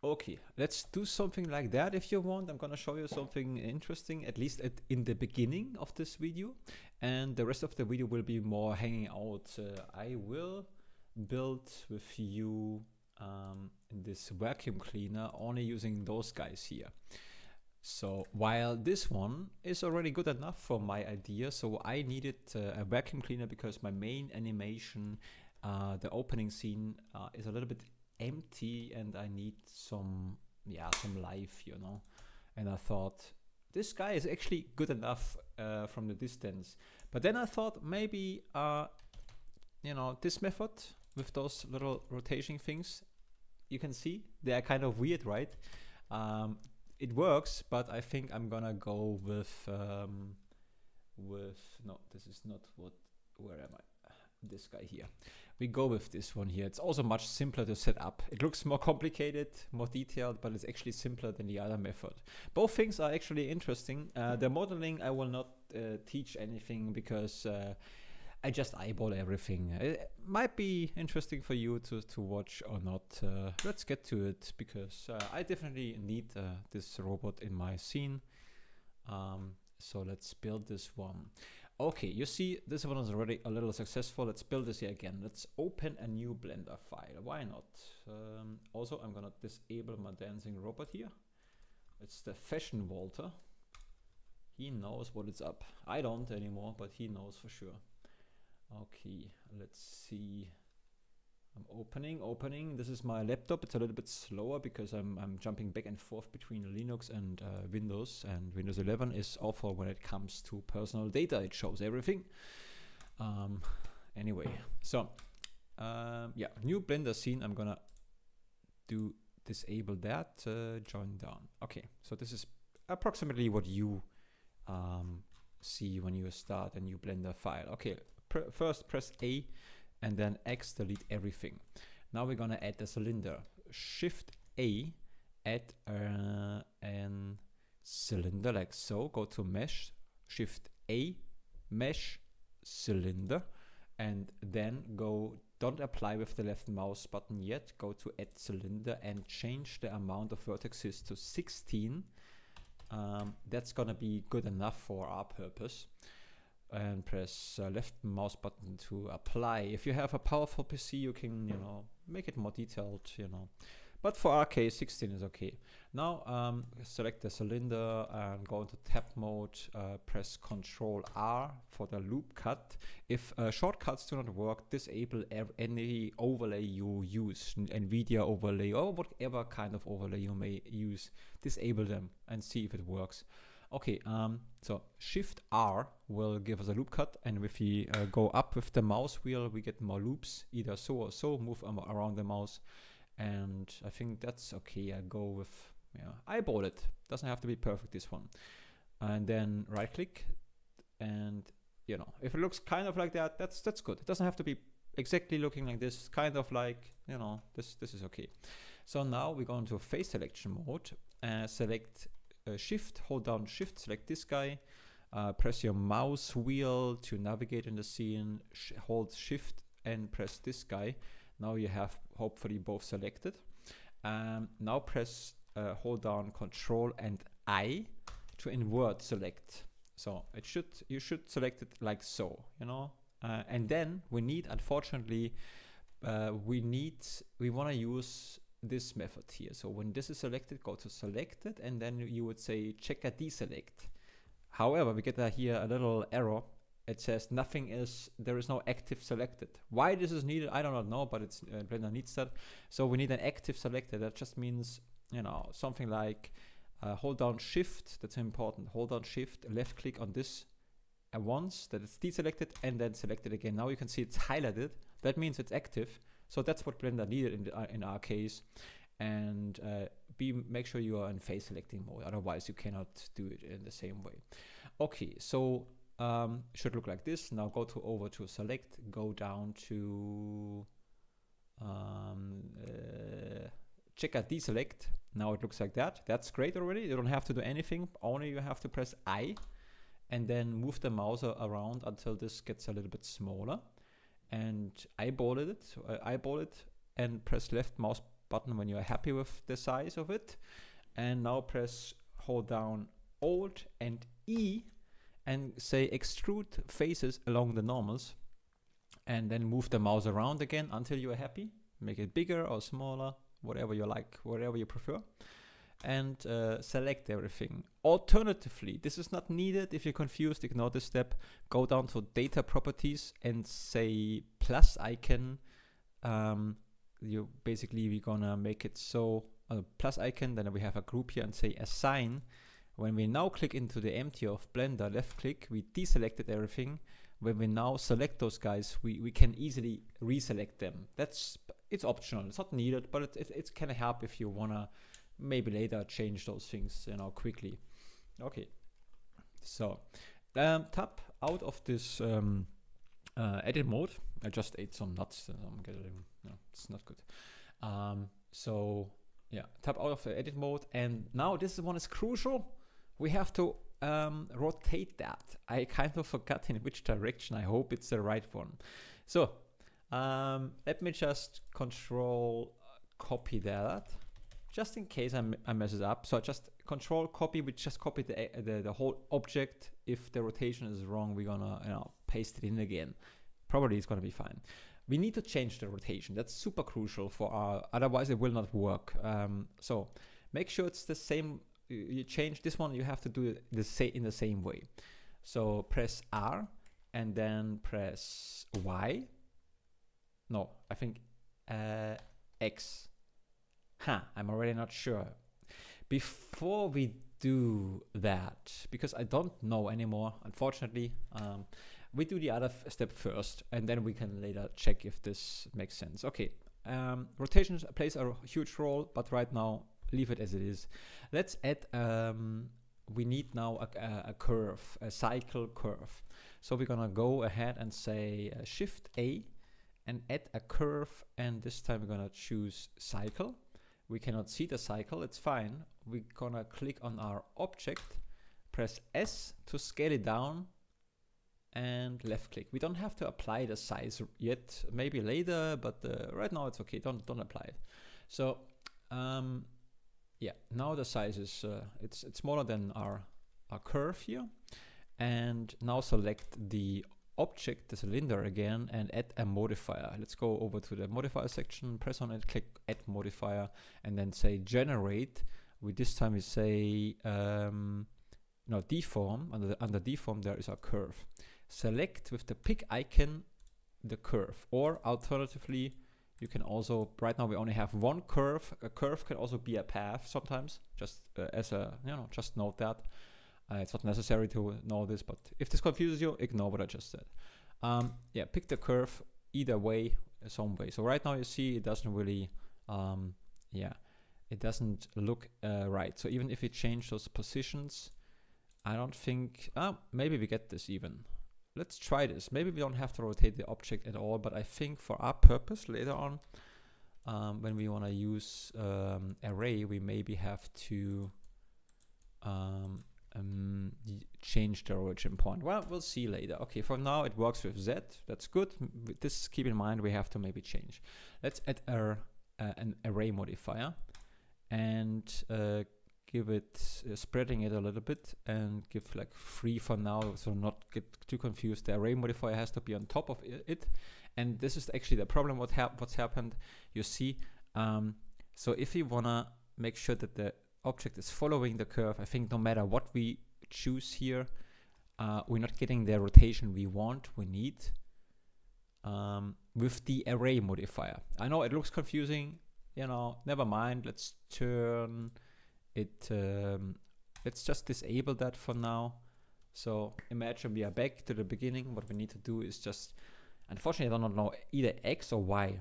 Okay, let's do something like that if you want. I'm gonna show you something interesting, at least in the beginning of this video. And the rest of the video will be more hanging out. I will build with you this vacuum cleaner only using those guys here. So while this one is already good enough for my idea, so I needed a vacuum cleaner because my main animation, the opening scene, is a little bit empty and I need some life, you know. And I thought this guy is actually good enough from the distance. But then I thought maybe, you know, this method with those little rotation things, you can see they are kind of weird, right? It works, but I think I'm gonna go with no, this is not what, where am I? This guy here. We go with this one here. It's also much simpler to set up. It looks more complicated, more detailed, but it's actually simpler than the other method. Both things are actually interesting. The modeling, I will not teach anything because I just eyeball everything. It might be interesting for you to watch or not. Let's get to it because I definitely need this robot in my scene. So let's build this one. Okay, you see this one is already a little successful. Let's build this here again. Let's open a new Blender file. Why not? Also, I'm gonna disable my dancing robot here. It's the Fashion Walter. He knows what is up. I don't anymore, but he knows for sure. Okay, let's see. I'm opening. This is my laptop. It's a little bit slower because I'm jumping back and forth between Linux and Windows. And Windows 11 is awful when it comes to personal data. It shows everything. Anyway, so yeah, new Blender scene. I'm gonna disable that. Join down. Okay, so this is approximately what you see when you start a new Blender file. Okay. First press A and then X, delete everything. Now we're gonna add the cylinder. Shift A, add an cylinder like so. Go to mesh, Shift A, mesh, cylinder, and then go, don't apply with the left mouse button yet. Go to add cylinder and change the amount of vertices to 16. That's gonna be good enough for our purpose. And press left mouse button to apply. If you have a powerful PC, you can, you know, make it more detailed, you know. But for our case, 16 is okay. Now select the cylinder and go into tab mode. Press Ctrl R for the loop cut. If shortcuts do not work, disable any overlay you use, NVIDIA overlay or whatever kind of overlay you may use. Disable them and see if it works. Okay, so Shift R will give us a loop cut, and if we go up with the mouse wheel, we get more loops, either so or so, move around the mouse, and I think that's okay. I go with, yeah, eyeball it. Doesn't have to be perfect, this one. And then right click, and you know, if it looks kind of like that, that's good. It doesn't have to be exactly looking like this, kind of like, you know, this is okay. So now we go into face selection mode, select Shift, hold down Shift, select this guy, press your mouse wheel to navigate in the scene, hold Shift and press this guy. Now you have hopefully both selected. Now press, hold down Control and I to invert select. So you should select it like so, you know. And then we need, unfortunately, we want to use this method here. So when this is selected, go to selected, and then you would say checker deselect. However, we get here a little error. It says there is no active selected. Why this is needed, I do not know, but it's Blender needs that. So we need an active selected. That just means, you know, something like hold down Shift. That's important. Hold down Shift, left click on this once, that it's deselected, and then select it again. Now you can see it's highlighted. That means it's active. So that's what Blender needed in our case. And make sure you are in face selecting mode. Otherwise, you cannot do it in the same way. Okay, so should look like this. Now go over to select. Go down to checker deselect. Now it looks like that. That's great already. You don't have to do anything. Only you have to press I, and then move the mouse around until this gets a little bit smaller. and eyeball it, and press left mouse button when you're happy with the size of it. And now hold down Alt and E and say extrude faces along the normals, and then move the mouse around again until you are happy. Make it bigger or smaller, whatever you like, whatever you prefer, and select everything. Alternatively, this is not needed. If you're confused, ignore this step. Go down to data properties and say plus icon. We're gonna make it so plus icon, then we have a group here, and say assign. When we now click into the empty of Blender, left click, we deselected everything. When we now select those guys, we can easily reselect them. It's optional, it's not needed, but it can help if you wanna maybe later change those things, you know, quickly. Okay, so tap out of this edit mode. I just ate some nuts, so I'm getting, no, it's not good. So yeah, tap out of the edit mode, and now this one is crucial. We have to rotate that. I kind of forgot in which direction. I hope it's the right one. So let me just control copy that, just in case I mess it up. So just control copy. We just copy the whole object. If the rotation is wrong, we're gonna, you know, paste it in again. Probably it's gonna be fine. We need to change the rotation. That's super crucial for our, otherwise it will not work. So make sure it's the same. You change this one, you have to do it in the same way. So press R and then press Y. No, I think X. I'm already not sure. Before we do that, because I don't know anymore, unfortunately, we do the other step first, and then we can later check if this makes sense. Okay, rotation plays a huge role, but right now, leave it as it is. Let's add, we need now a curve, a cycle curve. So we're gonna go ahead and say Shift A and add a curve, and this time we're gonna choose cycle. We cannot see the cycle, it's fine. We're gonna click on our object, press S to scale it down, and left click. We don't have to apply the size yet, maybe later, but right now it's okay, don't apply it. So yeah, now the size is it's smaller than our curve here. And now select the object, the cylinder again, and add a modifier. Let's go over to the modifier section, press on it, click add modifier, and then say generate. This time we say no, deform. Under deform there is a curve. Select with the pick icon the curve, or alternatively you can also, right now we only have one curve. A curve can also be a path sometimes, just as a, you know, just note that. It's not necessary to know this, but if this confuses you, ignore what I just said. Yeah, pick the curve either way, some way. So right now you see it doesn't really, yeah, it doesn't look right. So even if we change those positions, I don't think, maybe we get this even. Let's try this. Maybe we don't have to rotate the object at all, but I think for our purpose later on, when we want to use array, we maybe have to change the origin point. Well, we'll see later. Okay, for now it works with Z. That's good. With this, keep in mind we have to maybe change. Let's add an array modifier and give it spreading it a little bit, and give like 3 for now, so not get too confused. The array modifier has to be on top of it, and this is actually the problem. What's happened, you see. So if you wanna make sure that the object is following the curve, I think no matter what we choose here, we're not getting the rotation we want, we need, with the array modifier. I know it looks confusing, you know, never mind. Let's turn it, let's just disable that for now. So imagine we are back to the beginning. What we need to do is just, unfortunately I don't know either X or Y.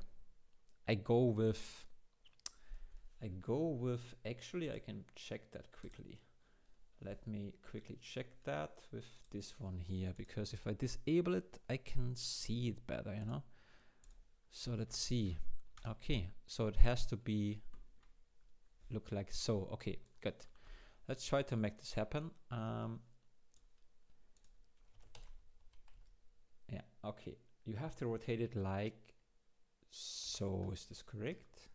I go with, actually I can check that quickly. Let me quickly check that with this one here, because if I disable it, I can see it better, you know? So let's see. Okay, so it has to be, look like so. Okay, good. Let's try to make this happen. Yeah, okay. you have to rotate it like so. Is this correct?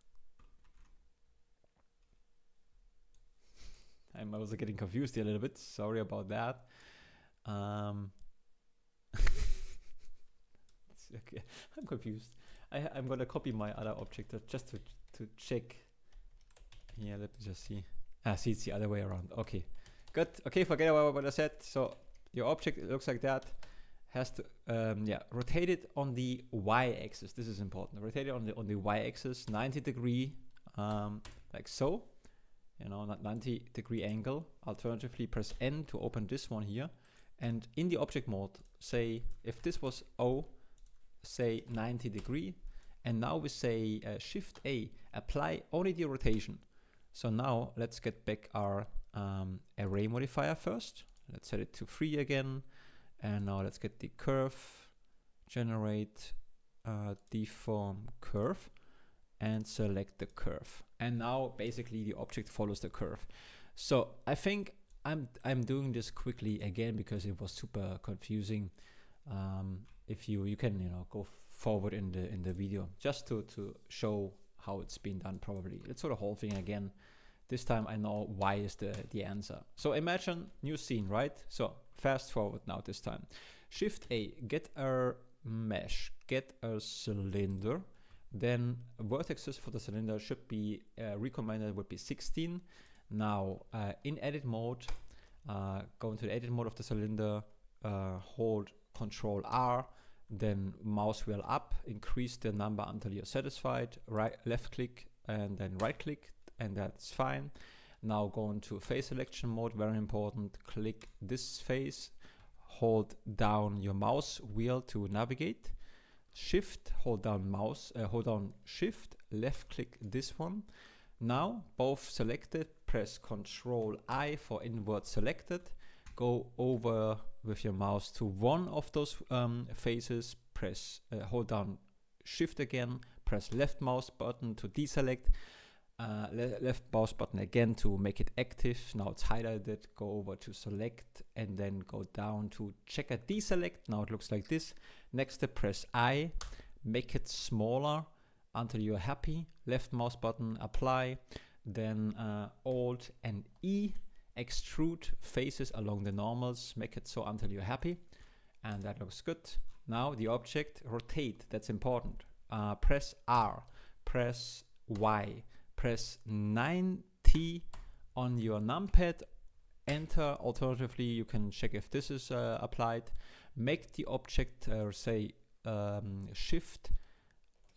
I'm also getting confused here a little bit. Sorry about that. Okay, I'm confused. I'm gonna copy my other object just to check. Yeah, let me just see. See, it's the other way around. Okay, good. Okay, forget about what I said. So your object looks like that. Has to rotate it on the y-axis. This is important. Rotate it on the y-axis, 90 degree, like so. You know, not 90-degree angle. Alternatively, press N to open this one here. And in the object mode, say if this was O, say 90 degree. And now we say Shift A, apply only the rotation. So now let's get back our array modifier first. Let's set it to 3 again. And now let's get the curve, generate deform curve, and select the curve. And now basically the object follows the curve. So I think I'm doing this quickly again because it was super confusing. If you can go forward in the video just to show how it's been done. Probably let's do the whole thing again. This time I know why is the answer. So imagine new scene, right? So fast forward now this time. Shift A, get a mesh, get a cylinder. Then vertices for the cylinder should be recommended would be 16. Now in edit mode, go into the edit mode of the cylinder, hold Control R, then mouse wheel up, increase the number until you're satisfied, left click and then right click, and that's fine. Now go into face selection mode, very important, click this face, hold down your mouse wheel to navigate, shift, hold down shift, left click this one. Now both selected, press Control I for invert selected, go over with your mouse to one of those faces, press hold down shift again, press left mouse button to deselect, left mouse button again to make it active. Now it's highlighted, go over to select and then go down to checker deselect. Now it looks like this. Next step, press I, make it smaller until you're happy, left mouse button, apply, then Alt and E, extrude faces along the normals, make it so until you're happy, and that looks good. Now the object, rotate, that's important. Press R, press Y, press 90 on your numpad, enter. Alternatively, you can check if this is applied. Make the object say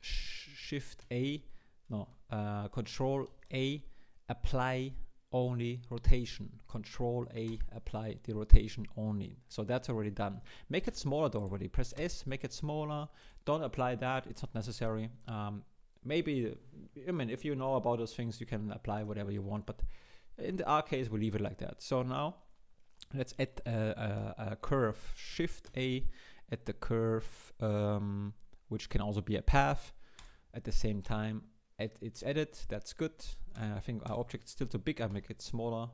Shift A, no, Control A, apply only rotation. Control A, apply the rotation only. So that's already done. Make it smaller though already. Press S, make it smaller. Don't apply that, it's not necessary. Maybe, I mean, if you know about those things, you can apply whatever you want, but in our case, we'll leave it like that. So now let's add a curve. Shift A, add the curve, which can also be a path. At the same time, it's added, that's good. I think our object is still too big, I make it smaller.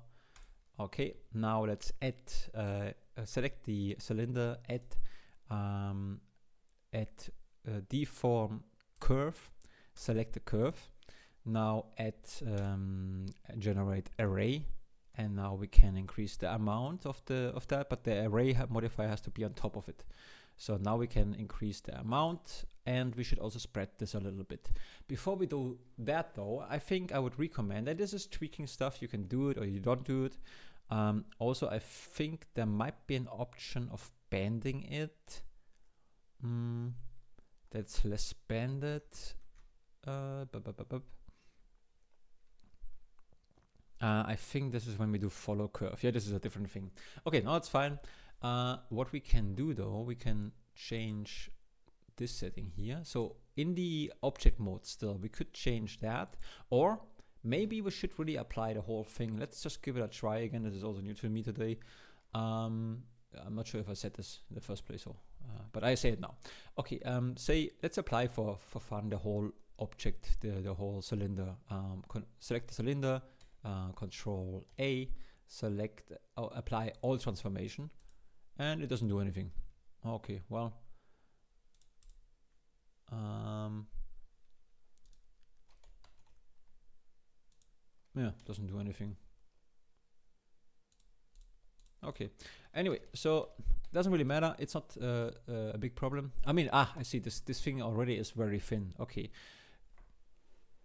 Okay, now let's add, select the cylinder, add deform curve, select the curve. Now add generate array, and now we can increase the amount of that, but the array modifier has to be on top of it. So now we can increase the amount, and we should also spread this a little bit. Before we do that though, I think I would recommend, and this is tweaking stuff, you can do it or you don't do it. Also, I think there might be an option of banding it. That's less banded. I think this is when we do follow curve. Yeah, this is a different thing. Okay, now it's fine. What we can do though, we can change this setting here. So in the object mode still, we could change that, or maybe we should really apply the whole thing. Let's just give it a try again. This is also new to me today. I'm not sure if I said this in the first place, but I say it now. Okay, say let's apply for fun the whole object, the whole cylinder. Select the cylinder, Control A, select, apply all transformation, and it doesn't do anything. Okay, well, Yeah, doesn't do anything. Okay. Anyway, so doesn't really matter. It's not a big problem. I mean, I see this thing already is very thin. Okay.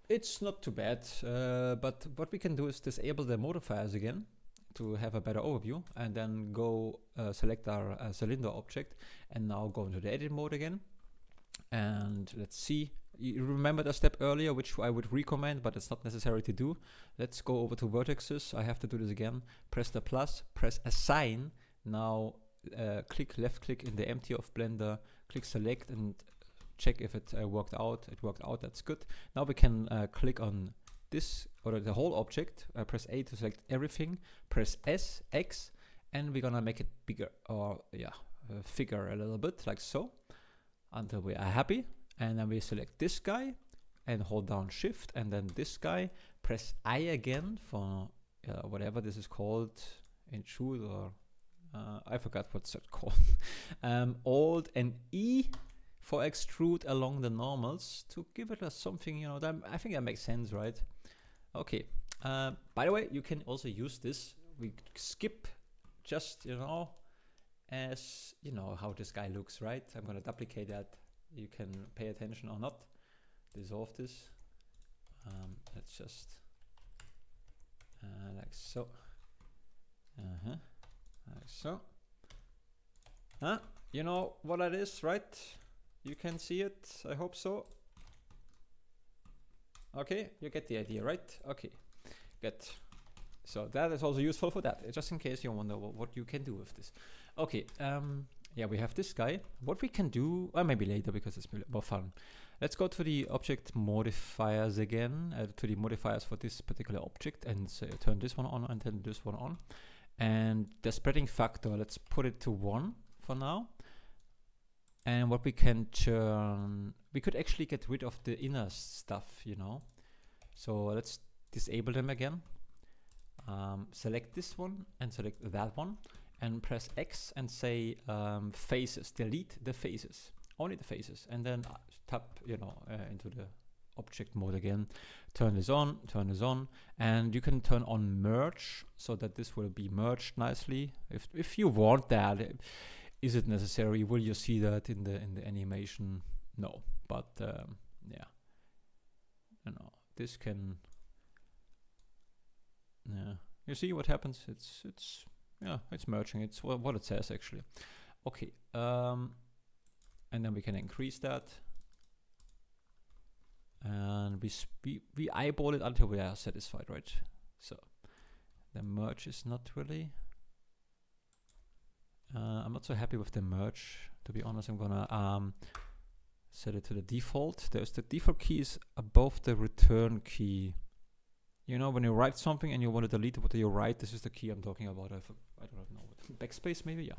It's not too bad, but what we can do is disable the modifiers again to have a better overview, and then go select our cylinder object, and now go into the edit mode again. And let's see, you remember the step earlier, which I would recommend, but it's not necessary to do. Let's go over to vertices. I have to do this again. Press the plus, press assign. Now left click in the empty of Blender, click select and check if it worked out. It worked out, that's good. Now we can click on this, or the whole object. Press A to select everything, press S, X, and we're gonna make it bigger, or figure a little bit, like so, until we are happy. And then we select this guy and hold down shift, and then this guy, press I again for whatever this is called, intrude, or I forgot what's that called. Alt and E for extrude along the normals to give it a something, you know, that I think that makes sense, right? Okay. By the way, you can also use this. We skip just, you know, as you know how this guy looks, right? I'm gonna duplicate that. You can pay attention or not. Dissolve this. Let's just like so. Like so. You know what it is, right? You can see it. I hope so. Okay, you get the idea, right? Okay, good. So that is also useful for that, just in case you wonder what you can do with this. Okay, yeah, we have this guy. What we can do, or maybe later because it's more fun. Let's go to the object modifiers again, to the modifiers for this particular object, and say, turn this one on and then this one on. And the spreading factor, let's put it to 1 for now. And what we can turn, we could actually get rid of the inner stuff, you know. So let's disable them again. Select this one and select that one, and press X and say faces, delete the faces, only the faces, and then tap, you know, into the object mode again, turn this on, and you can turn on merge so that this will be merged nicely if you want that. Is it necessary? Will you see that in the animation? No, but yeah, you know, this can, yeah, you see what happens. It's yeah, it's merging. It's what it says actually. Okay, and then we can increase that, and we eyeball it until we are satisfied, right? So the merge is not really. I'm not so happy with the merge, to be honest. I'm gonna set it to the default. There's the default key is above the return key. You know, when you write something and you want to delete what you write, this is the key I'm talking about. I don't know, backspace maybe, yeah.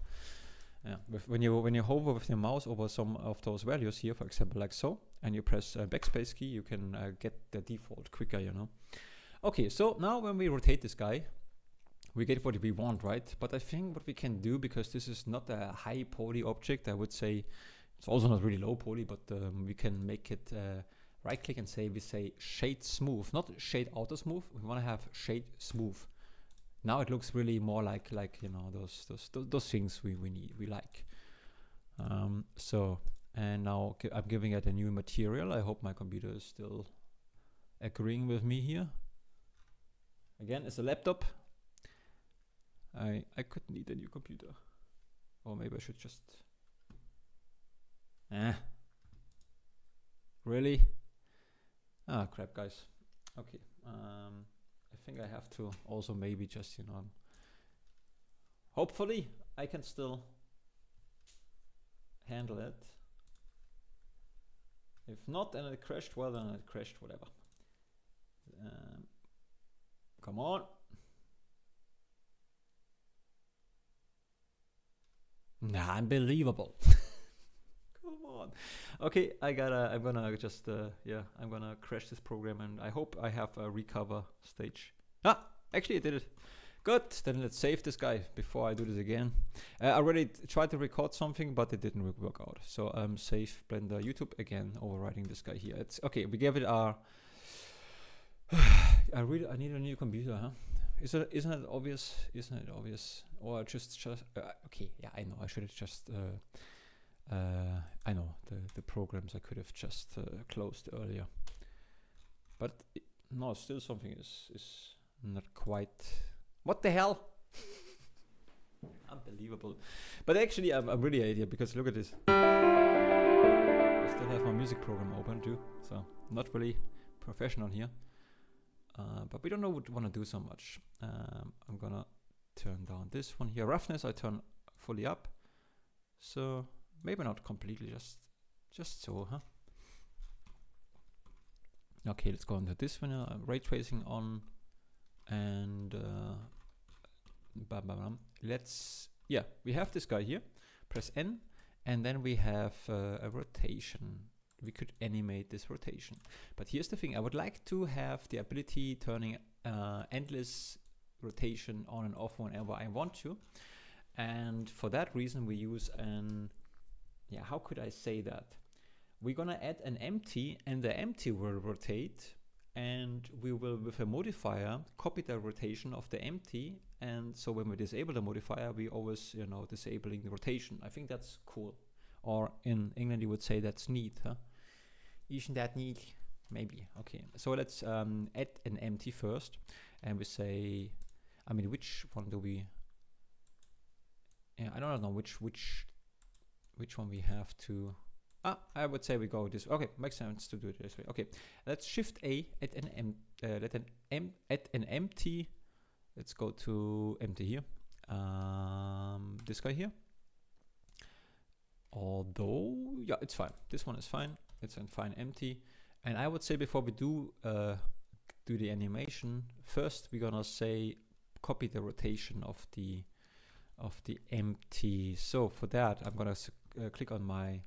Yeah. When you hover with your mouse over some of those values here, for example, like so, and you press backspace key, you can get the default quicker, you know. Okay, so now when we rotate this guy, we get what we want, right? But I think what we can do, because this is not a high poly object, I would say it's also not really low poly, but we can make it right click and say, we say shade smooth, not shade auto smooth. We want to have shade smooth. Now it looks really more like you know, those things we like. So, and now I'm giving it a new material. I hope my computer is still agreeing with me here. Again, it's a laptop. I could need a new computer, or maybe I should just really, crap, guys. Okay, I think I have to also maybe just, you know, hopefully I can still handle it. If not, and it crashed, well then it crashed, whatever. Come on. Nah, unbelievable. Come on. Okay, I'm gonna just, yeah, I'm gonna crash this program, and I hope I have a recover stage. Actually I did it. Good, then let's save this guy before I do this again. I already tried to record something, but it didn't work out. So save Blender YouTube again, overwriting this guy here. It's okay, we gave it our... I need a new computer, huh? Isn't it obvious? Isn't it obvious? Or just okay, yeah, I know, I should have just... I know, the programs I could have just closed earlier. But no, still something is not quite... What the hell? Unbelievable. But actually, I'm really an idiot because look at this. I still have my music program open too, so not really professional here. But we don't know what we want to do so much. I'm gonna turn down this one here. Roughness I turn fully up. So maybe not completely, just so, huh? Okay, let's go into this one. Ray tracing on, and let's, yeah, we have this guy here. Press N, and then we have a rotation. We could animate this rotation. But here's the thing, I would like to have the ability turning endless rotation on and off whenever I want to. And for that reason we use an, yeah, how could I say that? We're gonna add an empty, and the empty will rotate, and we will, with a modifier, copy the rotation of the empty. And so when we disable the modifier, we always, you know, disabling the rotation. I think that's cool. Or in England you would say that's neat, huh? Isn't that neat? Maybe. Okay, so let's add an empty first, and we say, I mean, which one do we? Yeah, I don't know which one we have to. I would say we go this. Okay, makes sense to do it this way. Okay, let's Shift A at an empty. Let's go to empty here. This guy here. Although, yeah, it's fine. This one is fine. It's fine empty. And I would say before we do the animation, first we're gonna say copy the rotation of the empty. So for that, I'm gonna click on my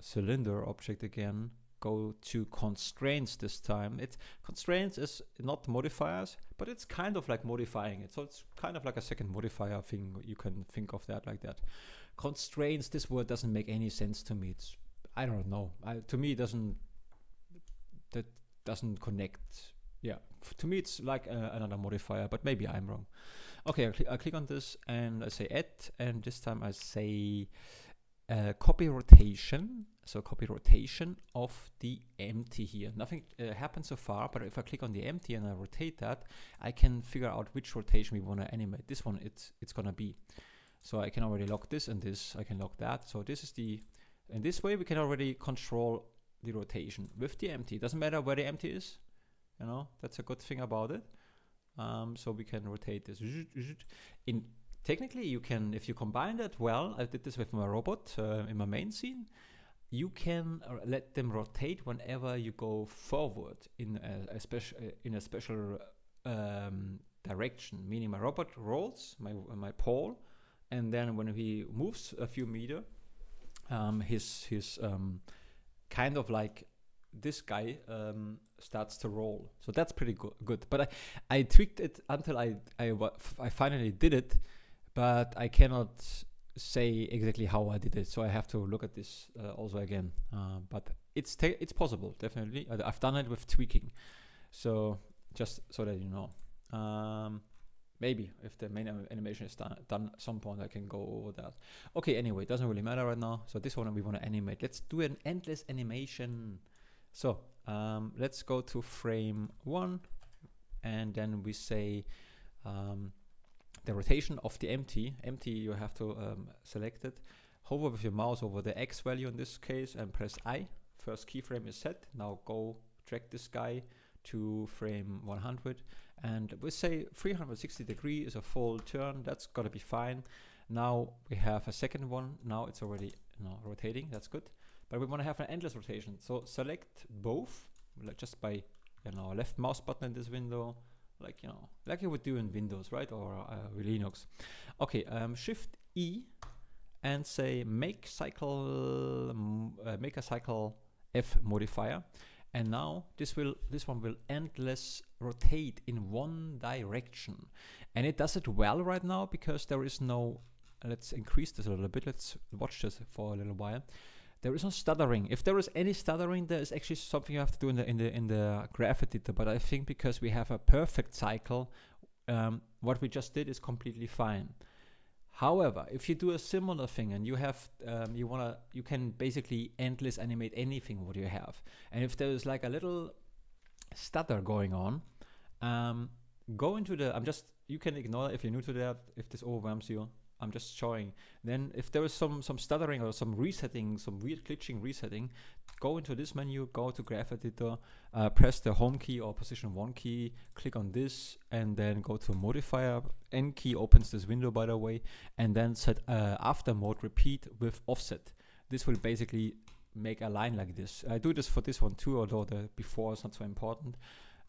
cylinder object again. Go to constraints this time. Constraints is not modifiers, but it's kind of like modifying it. So it's kind of like a second modifier thing. You can think of that like that. Constraints, this word doesn't make any sense to me. It's, I don't know. To me, that doesn't connect. Yeah, to me it's like another modifier, but maybe I'm wrong. Okay, I click on this and I say add, and this time I say copy rotation. So copy rotation of the empty here. Nothing happened so far, but if I click on the empty and I rotate that, I can figure out which rotation we want to animate. This one it's gonna be. So I can already lock this and this, I can lock that. So this is the, in this way we can already control the rotation with the empty. It doesn't matter where the empty is, you know, that's a good thing about it. So we can rotate this. Technically you can, if you combine that well, I did this with my robot in my main scene, you can let them rotate whenever you go forward in a special direction, meaning my robot rolls my pole, and then when he moves a few meters, his kind of like this guy starts to roll. So that's pretty good. But I tweaked it until I finally did it, but I cannot say exactly how I did it. So I have to look at this also again. But it's possible, definitely. I've done it with tweaking. So just so that you know. Maybe if the main animation is done at some point, I can go over that. Okay, anyway, it doesn't really matter right now. So this one we want to animate. Let's do an endless animation. So let's go to frame 1, and then we say the rotation of the empty. Empty, you have to select it. Hover with your mouse over the X value in this case and press I. First keyframe is set. Now go drag this guy to frame 100, and we say 360 degree is a full turn. That's gotta be fine. Now we have a second one. Now it's already rotating. That's good. But we want to have an endless rotation. So select both, like just by left mouse button in this window, like you would do in Windows, right, or Linux. Okay, Shift E and say make a cycle F modifier. And now this one will endless rotate in one direction. And it does it well right now because there is no, let's increase this a little bit. Let's watch this for a little while. There is no stuttering. If there is any stuttering, there is actually something you have to do in the graph editor. But I think because we have a perfect cycle, what we just did is completely fine. However, if you do a similar thing and you have you can basically endless animate anything what you have. And if there is like a little stutter going on, go into the, you can ignore it if you're new to that, if this overwhelms you. I'm just showing. Then if there is some stuttering or some resetting, some weird glitching resetting, go into this menu, go to Graph Editor, press the home key or position 1 key, click on this, and then go to modifier. N key opens this window, by the way, and then set after mode repeat with offset. This will basically make a line like this. I do this for this one too, although the before is not so important.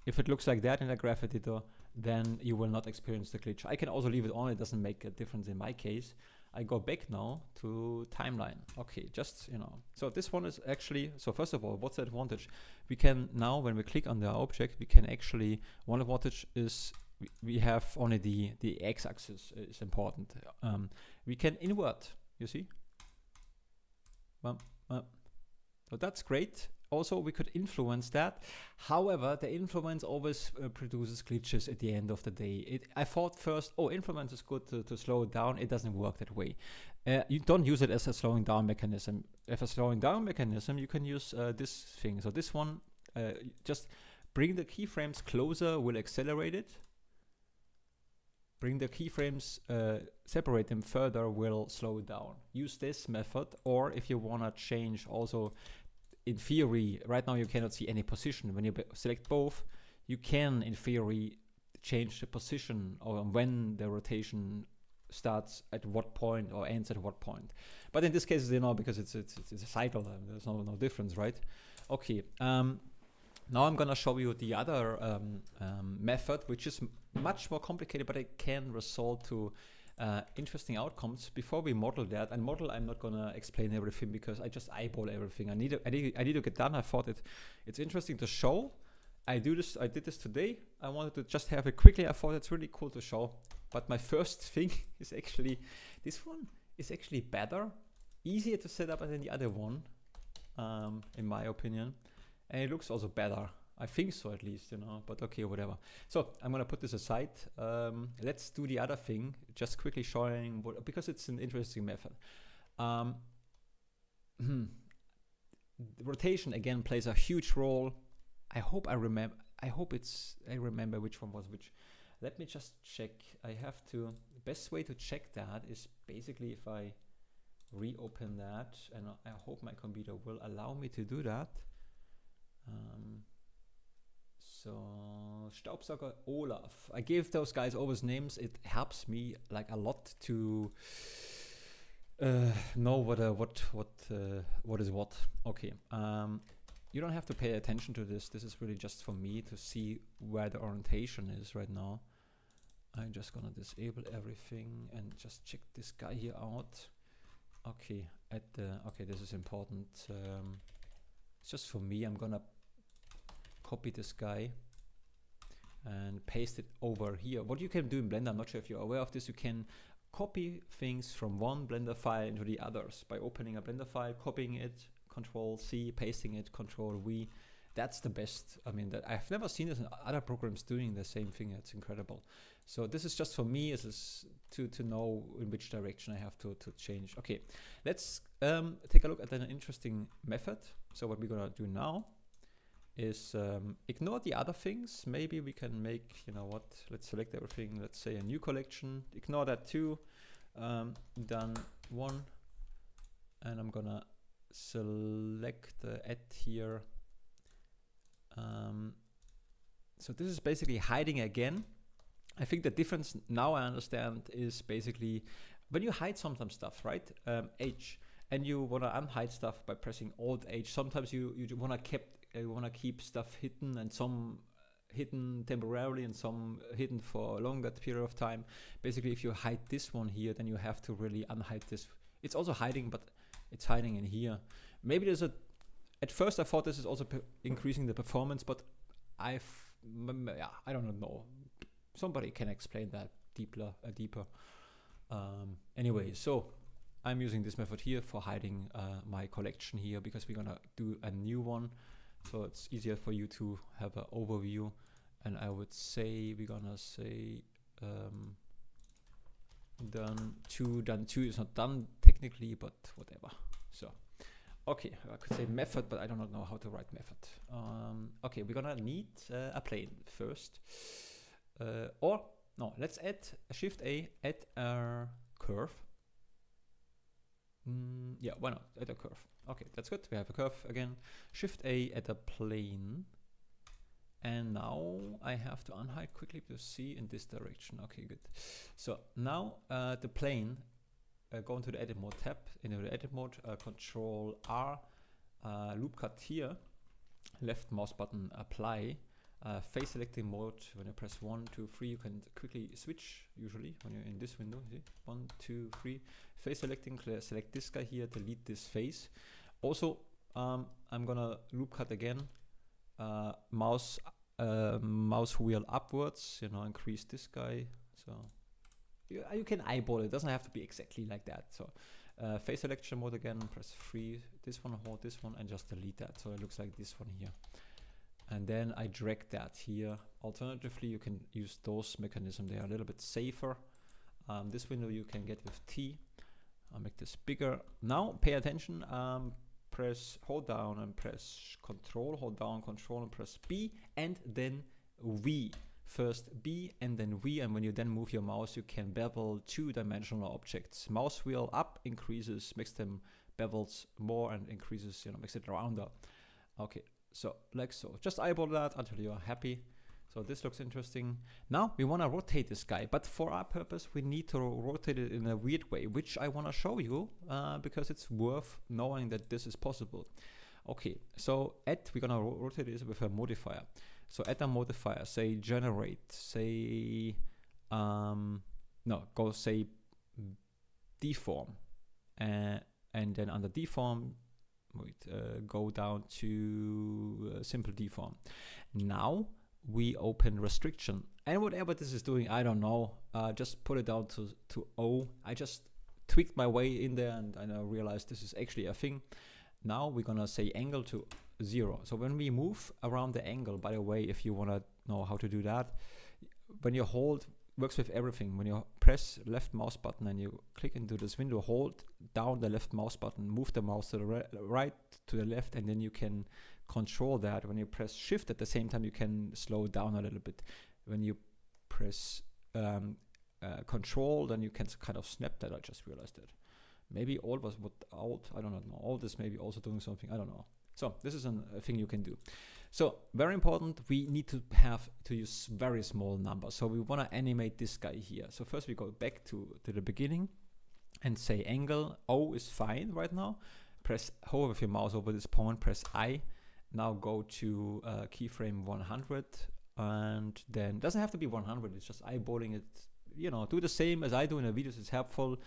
If it looks like that in a Graph Editor, then you will not experience the glitch. I can also leave it on, it doesn't make a difference in my case. I go back now to timeline. Okay, just, you know. So this one is actually, so first of all, what's the advantage? We can now, when we click on the object, we can actually, one advantage is we have only the x-axis is important. We can invert, you see? So that's great. Also, we could influence that. However, the influence always produces glitches at the end of the day. I thought first, oh, influence is good to slow it down. It doesn't work that way. You don't use it as a slowing down mechanism. If a slowing down mechanism, you can use this thing. So this one, just bring the keyframes closer, will accelerate it. Bring the keyframes, separate them further, will slow it down. Use this method, or if you want to change also, in theory, right now you cannot see any position. When you select both, you can, in theory, change the position or when the rotation starts at what point or ends at what point. But in this case, you know, because it's a cycle, there's no difference, right? Okay. Now I'm gonna show you the other method, which is much more complicated, but it can result to interesting outcomes. Before we model that, and model, I'm not gonna explain everything because I just eyeball everything. I need to get done. I thought it's interesting to show. I did this today. I wanted to just have it quickly. I thought it's really cool to show. But my first thing is actually, this one is actually better, easier to set up than the other one, in my opinion. And it looks also better. I think so, at least, you know, but okay, whatever. So I'm gonna put this aside. Let's do the other thing, just quickly showing what, because it's an interesting method. Rotation again plays a huge role. I hope I remember which one was which. Let me just check. I have to, the best way to check that is basically if I reopen that, and I hope my computer will allow me to do that. So Staubsauger Olaf. I gave those guys always names. It helps me like a lot to know what is what. Okay. You don't have to pay attention to this. This is really just for me to see where the orientation is right now. I'm just gonna disable everything and just check this guy here out. Okay. Okay, this is important. It's just for me. I'm gonna copy this guy and paste it over here. What you can do in Blender, I'm not sure if you're aware of this, you can copy things from one Blender file into the others by opening a Blender file, copying it, Control C, pasting it, Control V. That's the best. I mean, I've never seen this in other programs doing the same thing. It's incredible. So this is just for me, is to know in which direction I have to change. Okay, let's take a look at an interesting method. So what we're gonna do now is ignore the other things. Maybe we can make, you know what, let's select everything. Let's say a new collection, ignore that too. Done one, and I'm gonna select the add here. So this is basically hiding again. I think the difference now I understand is basically when you hide sometimes stuff, right? H, and you want to unhide stuff by pressing Alt H. Sometimes you want to keep stuff hidden, and some hidden temporarily and some hidden for a longer period of time. Basically, if you hide this one here, then you have to really unhide this. It's also hiding, but it's hiding in here. Maybe there's a at first I thought this is also increasing the performance, but I don't know. Somebody can explain that deeper. Anyway, so I'm using this method here for hiding my collection here, because we're gonna do a new one, so it's easier for you to have an overview. And I would say we're gonna say done two is not done technically, but whatever. So okay, I could say method, but I do not know how to write method. Okay, we're gonna need a plane first, or no, let's add Shift A, add a curve. Yeah, why not? Add a curve. Okay, that's good. We have a curve again. Shift A, add a plane. And now I have to unhide quickly to see in this direction. Okay, good. So now the plane, go into the edit mode tab, into the edit mode, Control R, loop cut here, left mouse button apply, face selecting mode. When you press 1, 2, 3, you can quickly switch. Usually when you're in this window, see 1, 2, 3, face selecting, select this guy here, delete this face. Also, I'm gonna loop cut again. Mouse wheel upwards, you know, increase this guy. So you can eyeball it. It doesn't have to be exactly like that. So face selection mode again, press 3, this one, hold this one, and just delete that. So it looks like this one here. And then I drag that here. Alternatively, you can use those mechanisms. They are a little bit safer. This window you can get with T. I'll make this bigger. Now pay attention. Press, hold down and press Control, hold down, Control and press B, and then V. First B and then V, and when you then move your mouse, you can bevel two-dimensional objects. Mouse wheel up increases, makes them bevels more, and increases, you know, makes it rounder. Okay, so like so. Just eyeball that until you're happy. So this looks interesting. Now we want to rotate this guy, but for our purpose, we need to rotate it in a weird way, which I want to show you because it's worth knowing that this is possible. Okay, so we're gonna rotate this with a modifier. So add a modifier, say generate, say go say deform, and then under deform, go down to simple deform. Now we open restriction, and whatever this is doing, I don't know, just put it down to O. I just tweaked my way in there, and I realized this is actually a thing. Now we're gonna say angle to 0. So when we move around the angle, by the way, if you want to know how to do that, when you hold, works with everything. When you press left mouse button and you click into this window, hold down the left mouse button, move the mouse to the right, to the left, and then you can control that. When you press shift at the same time, you can slow down a little bit. When you press control, then you can kind of snap that. I just realized that. Maybe alt was alt, I don't know. Alt is maybe also doing something, I don't know. So this is a thing you can do. So very important, we need to use very small numbers. So we want to animate this guy here. So first we go back to the beginning and say angle. O is fine right now. Press, hover with your mouse over this point, press I. Now go to keyframe 100, and then it doesn't have to be 100, it's just eyeballing it. You know, do the same as I do in the videos. It's helpful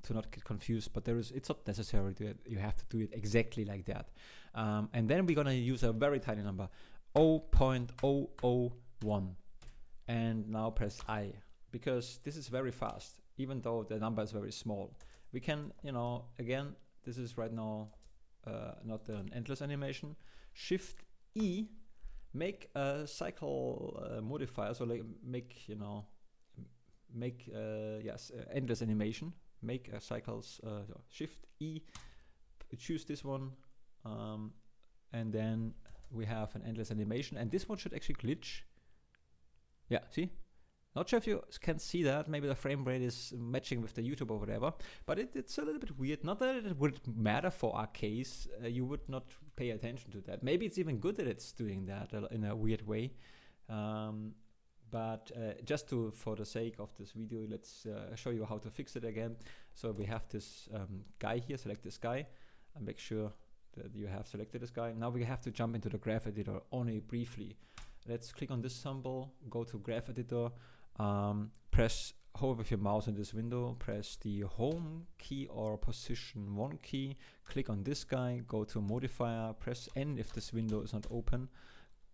to not get confused, but it's not necessary to you have to do it exactly like that. And then we're gonna use a very tiny number, 0.001, and now press I, because this is very fast, even though the number is very small. We can, you know, again, this is right now not an endless animation. Shift E, make a cycle modifier, so like make, you know, make endless animation. Make a cycles, Shift E, choose this one, and then we have an endless animation, and this one should actually glitch. Yeah, see? Not sure if you can see that. Maybe the frame rate is matching with the YouTube or whatever, but it's a little bit weird. Not that it would matter for our case, you would not pay attention to that. Maybe it's even good that it's doing that in a weird way. But just for the sake of this video, let's show you how to fix it again. So we have this guy here, select this guy, and make sure that you have selected this guy. Now we have to jump into the graph editor only briefly. Let's click on this symbol, go to graph editor, press hover with your mouse in this window, press the home key or position 1 key, click on this guy, go to modifier, press N if this window is not open,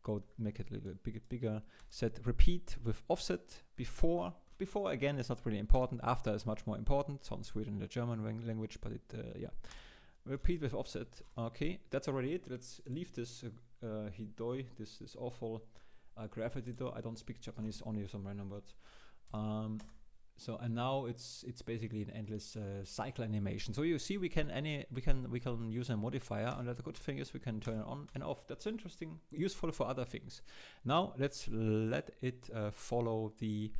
go make it a little bit bigger, set repeat with offset. Before again is not really important, after is much more important, sounds weird in the German language, but it, yeah. Repeat with offset. Okay, that's already it. Let's leave this hidoi, this awful gravity door. I don't speak Japanese, only some random words. So and now it's basically an endless cycle animation. So you see, we can use a modifier, and the good thing is we can turn it on and off. That's interesting, useful for other things. Now let's let it follow the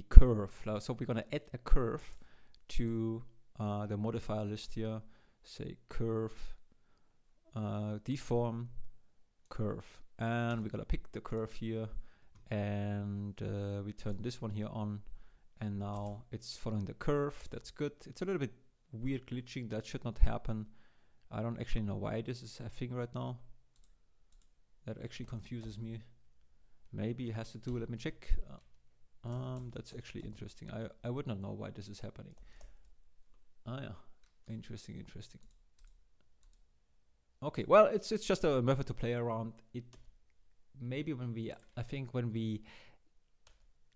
curve. So we're gonna add a curve to the modifier list here. Say curve, deform, curve, and we're gonna pick the curve here, and we turn this one here on, and now it's following the curve. That's good. It's a little bit weird glitching, that should not happen. I don't actually know why this is a thing right now. That actually confuses me. Maybe it has to do, let me check. That's actually interesting. I would not know why this is happening. Ah yeah, interesting. Okay, well, it's just a method to play around. It maybe when we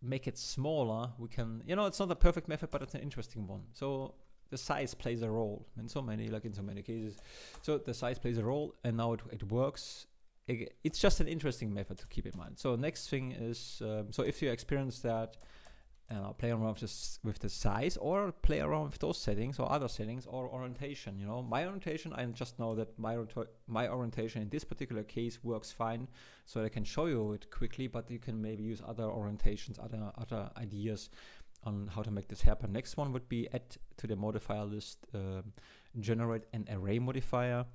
make it smaller, we can, you know, it's not a perfect method, but it's an interesting one. So the size plays a role in so many cases. So the size plays a role, and now it works. It's just an interesting method to keep in mind. So next thing is, so if you experience that, play around with the size, or play around with those settings or other settings, or orientation. You know, my orientation, I just know that my orientation in this particular case works fine, so I can show you it quickly. But you can maybe use other orientations, other ideas on how to make this happen. Next one would be add to the modifier list, generate an array modifier,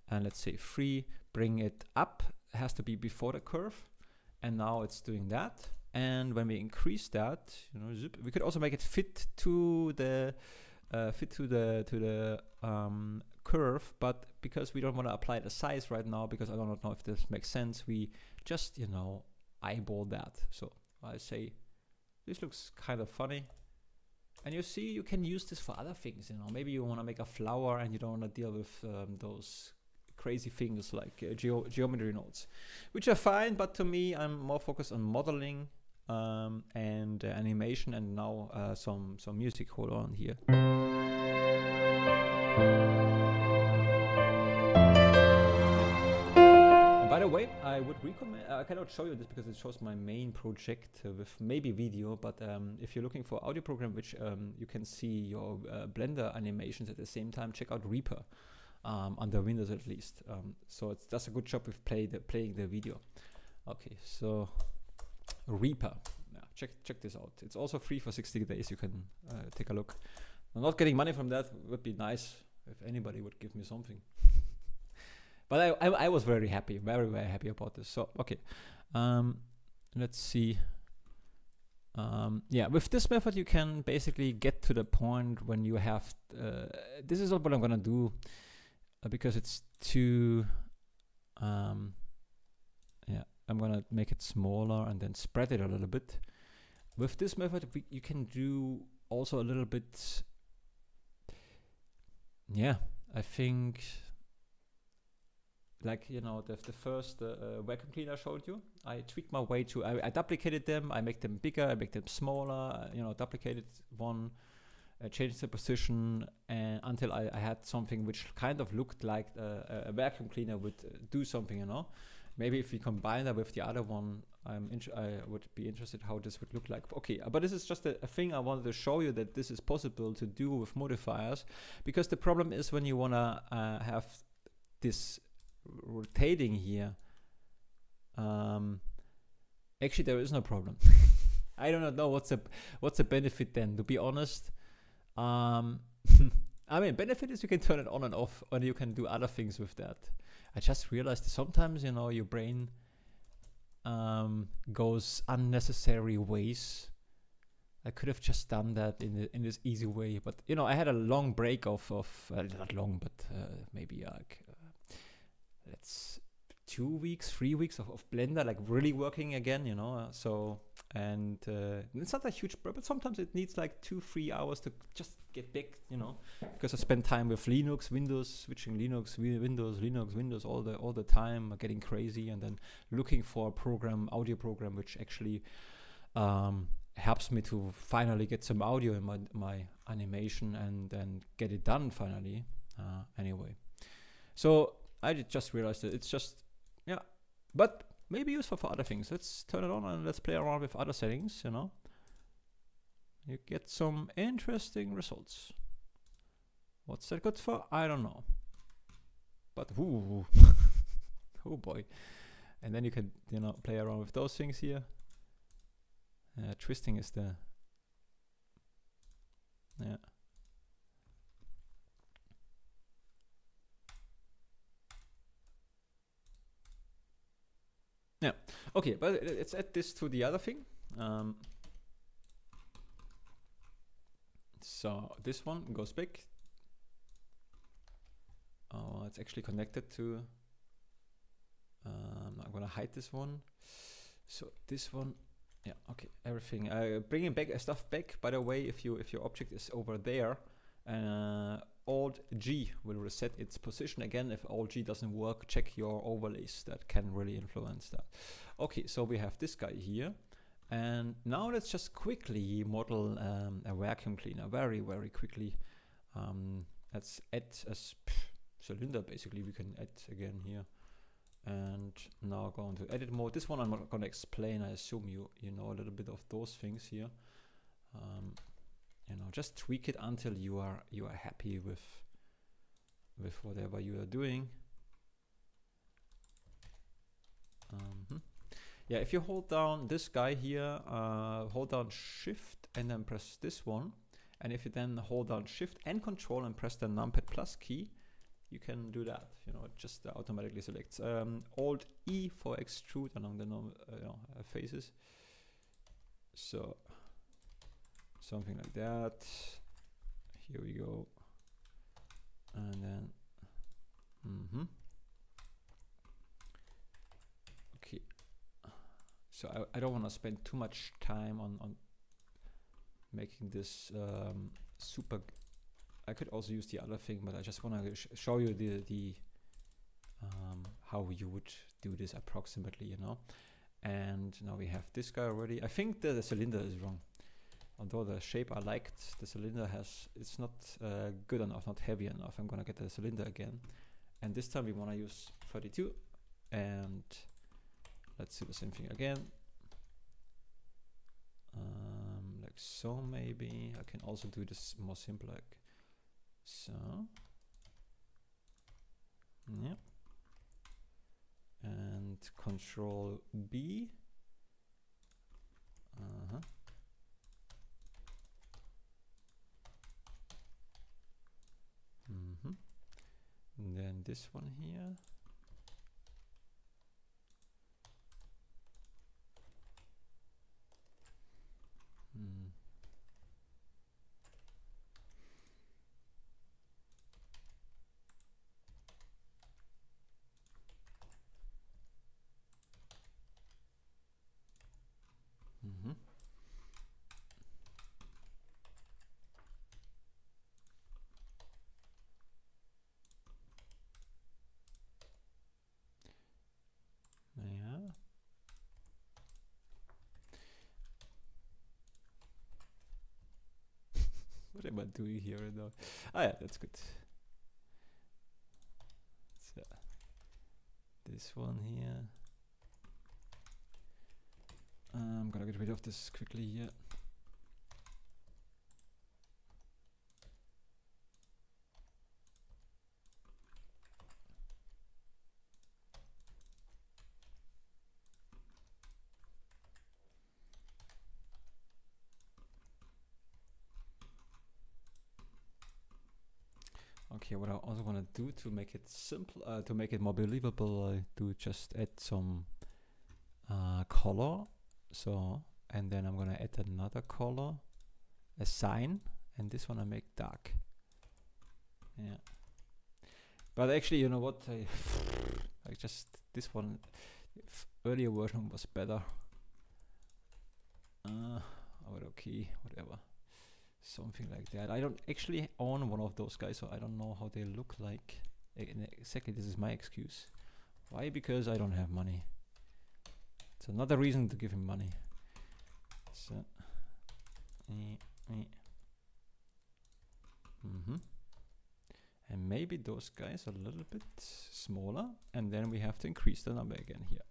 and let's say 3. Bring it up. It has to be before the curve, and now it's doing that. And when we increase that, you know, zip, we could also make it fit to the curve, but because we don't want to apply the size right now, because I don't know if this makes sense, we just, you know, eyeball that. So I say this looks kind of funny, and you see, you can use this for other things. You know, maybe you want to make a flower and you don't want to deal with those crazy things like geometry nodes, which are fine, but to me, I'm more focused on modeling and animation, and now some music. Hold on here. And by the way, I would recommend, I cannot show you this because it shows my main project with maybe video, but if you're looking for audio program which you can see your Blender animations at the same time, check out Reaper. Under Windows at least. So it does a good job with playing the video. Okay, so Reaper. Yeah, check this out. It's also free for 60 days. You can take a look. I'm not getting money from that. Would be nice if anybody would give me something. But I was very happy, very happy about this. So okay, let's see. Yeah, with this method you can basically get to the point when you have. This is not what I'm gonna do. Because it's too, yeah, I'm gonna make it smaller and then spread it a little bit. With this method, you can do also a little bit, yeah, I think, like, you know, the first vacuum cleaner I showed you, I tweaked my way to, I duplicated them, I make them bigger, I make them smaller, you know, duplicated one, changed the position, and until I had something which kind of looked like a vacuum cleaner would do something, you know. Maybe if we combine that with the other one, I would be interested how this would look like. Okay, but this is just a thing I wanted to show you, that this is possible to do with modifiers, because the problem is when you wanna have this rotating here, actually there is no problem. I don't know what's the benefit then, to be honest. I mean, benefit is you can turn it on and off, and you can do other things with that. I just realized that sometimes, you know, your brain goes unnecessary ways. I could have just done that in this easy way, but you know, I had a long break of not long, but maybe like that's 2 weeks, 3 weeks of Blender, like really working again, you know. So and it's not a huge but sometimes it needs like 2-3 hours to just get back, you know, because I spend time with Linux, Windows, switching Linux, Windows all the time, getting crazy, and then looking for a program, audio program, which actually helps me to finally get some audio in my animation and then get it done finally. Anyway, so I just realized that it's just, yeah, but maybe useful for other things. Let's turn it on and let's play around with other settings, you know. You get some interesting results. What's that good for? I don't know. But ooh, oh boy. And then you can, you know, play around with those things here. Twisting is the, yeah. Yeah, okay, but let's add this to the other thing. So this one goes back. Oh, it's actually connected to, I'm gonna hide this one. So this one, yeah, okay, everything. Bringing back stuff back, by the way, if your object is over there, Alt G will reset its position again. If Alt G doesn't work, check your overlays. That can really influence that. Okay, so we have this guy here. And now let's just quickly model a vacuum cleaner very, very quickly. Let's add a cylinder, basically, we can add again here. And now go into edit mode. This one I'm not going to explain. I assume you know a little bit of those things here. You know, just tweak it until you are happy with whatever you are doing. Yeah, if you hold down this guy here, hold down Shift and then press this one, and if you then hold down Shift and Control and press the numpad plus key, you can do that. You know, it just automatically selects. Alt E for extrude along the faces. So something like that. Here we go. And then, okay. So I don't want to spend too much time on making this super. I could also use the other thing, but I just want to show you the how you would do this approximately, you know. And now we have this guy already. I think the cylinder is wrong. Although the shape I liked, the cylinder it's not good enough, not heavy enough. I'm gonna get the cylinder again. And this time we wanna use 32. And let's do the same thing again. Like so maybe. I can also do this more simple, like so. Yeah. And Control B. And then this one here. Yeah. What am I doing here now? Ah yeah, that's good. So this one here. I'm gonna get rid of this quickly here. Okay, what I also want to do to make it simple, to make it more believable, I do just add some color. So, and then I'm gonna add another color, a sign, and this one I make dark. Yeah. But actually, you know what? I just this one, earlier version was better. okay, whatever. Something like that. I don't actually own one of those guys, so I don't know how they look like. Exactly, this is my excuse. Why? Because I don't have money. It's another reason to give him money. So, and maybe those guys are a little bit smaller, and then we have to increase the number again here.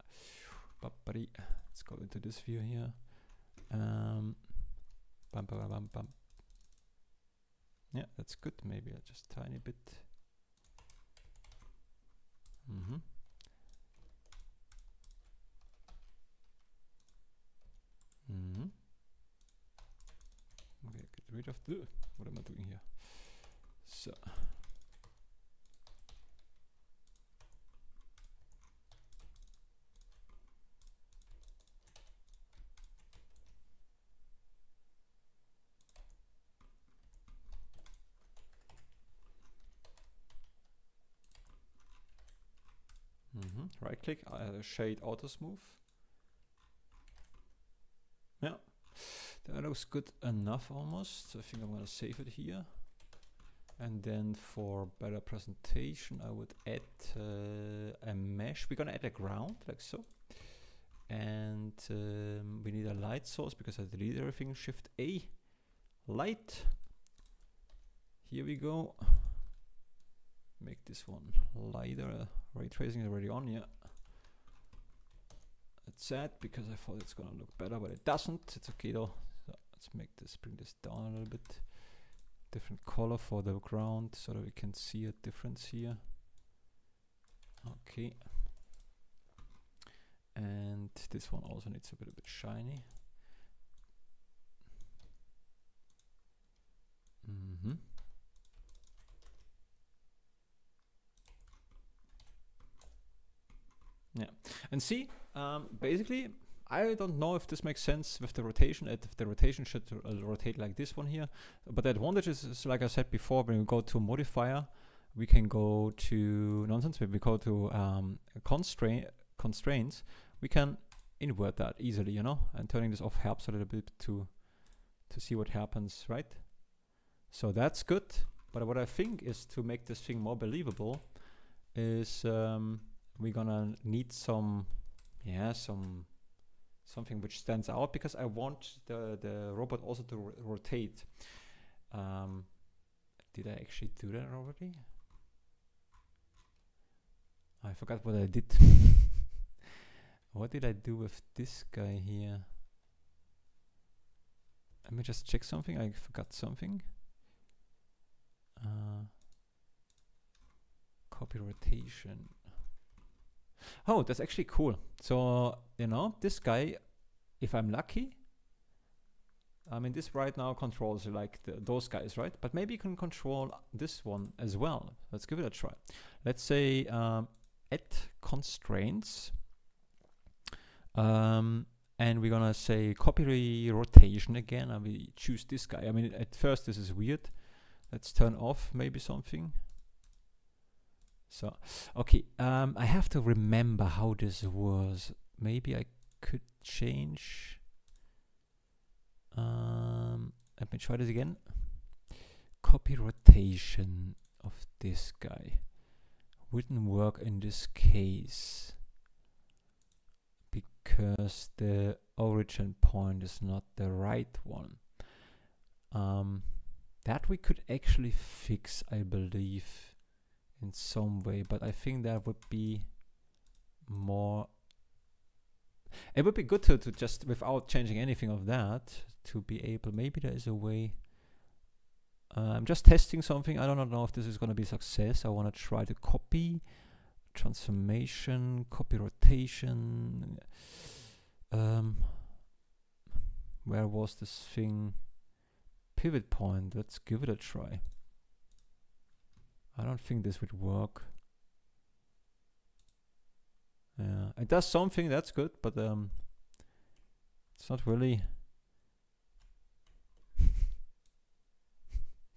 Let's go into this view here. Yeah, that's good. Maybe just a tiny bit. Okay, get rid of the. What am I doing here? So. Right click, shade auto smooth. Yeah, that looks good enough almost. So I think I'm gonna save it here. And then for better presentation, I would add a mesh. We're gonna add a ground like so. And we need a light source because I deleted everything. Shift A, light. Here we go. Make this one lighter. Ray tracing is already on, yeah. That's sad because I thought it's gonna look better, but it doesn't. It's okay though. So let's make this, bring this down a little bit. Different color for the ground so that we can see a difference here. Okay. And this one also needs a bit shiny. Yeah, and see, basically, I don't know if this makes sense with the rotation, if the rotation should rotate like this one here. But the advantage is, like I said before, when we go to modifier, we can go to nonsense. When we go to constraints, we can invert that easily, you know, and turning this off helps a little bit to see what happens, right? So that's good. But what I think is to make this thing more believable is we're gonna need something which stands out, because I want the robot also to rotate. Did I actually do that already? I forgot what I did. What did I do with this guy here? Let me just check something. I forgot something. Copy rotation. Oh, that's actually cool. So, you know, this guy, if I'm lucky, I mean, this right now controls like those guys, right? But maybe you can control this one as well. Let's give it a try. Let's say add constraints. And we're gonna say copy rotation again, and we choose this guy. I mean, at first this is weird. Let's turn off maybe something. So, okay, I have to remember how this was. Maybe I could change. Let me try this again. Copy rotation of this guy wouldn't work in this case because the origin point is not the right one. That we could actually fix, I believe, in some way, but I think that would be more. It would be good to just, without changing anything of that, to be able, maybe there is a way. I'm just testing something. I don't know if this is going to be a success. I want to try to copy transformation, copy rotation. Where was this thing? Pivot point. Let's give it a try. I don't think this would work. Yeah, it does something, that's good, but it's not really.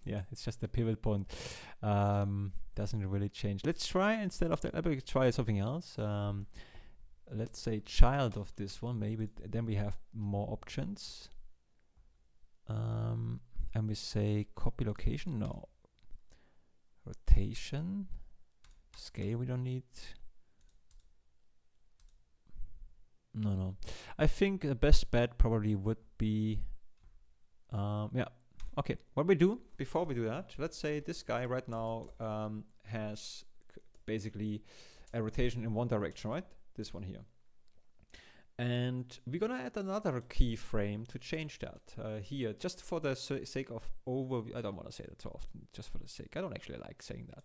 Yeah, it's just the pivot point. Doesn't really change. Let's try, instead of that, let me try something else. let's say child of this one, maybe then we have more options. And we say copy location, no. Rotation, scale we don't need. No. I think the best bet probably would be, yeah. Okay, what we do before we do that, let's say this guy right now has basically a rotation in one direction, right? This one here. And we're gonna add another keyframe to change that here, just for the sake of overview. I don't want to say that too often, just for the sake. I don't actually like saying that.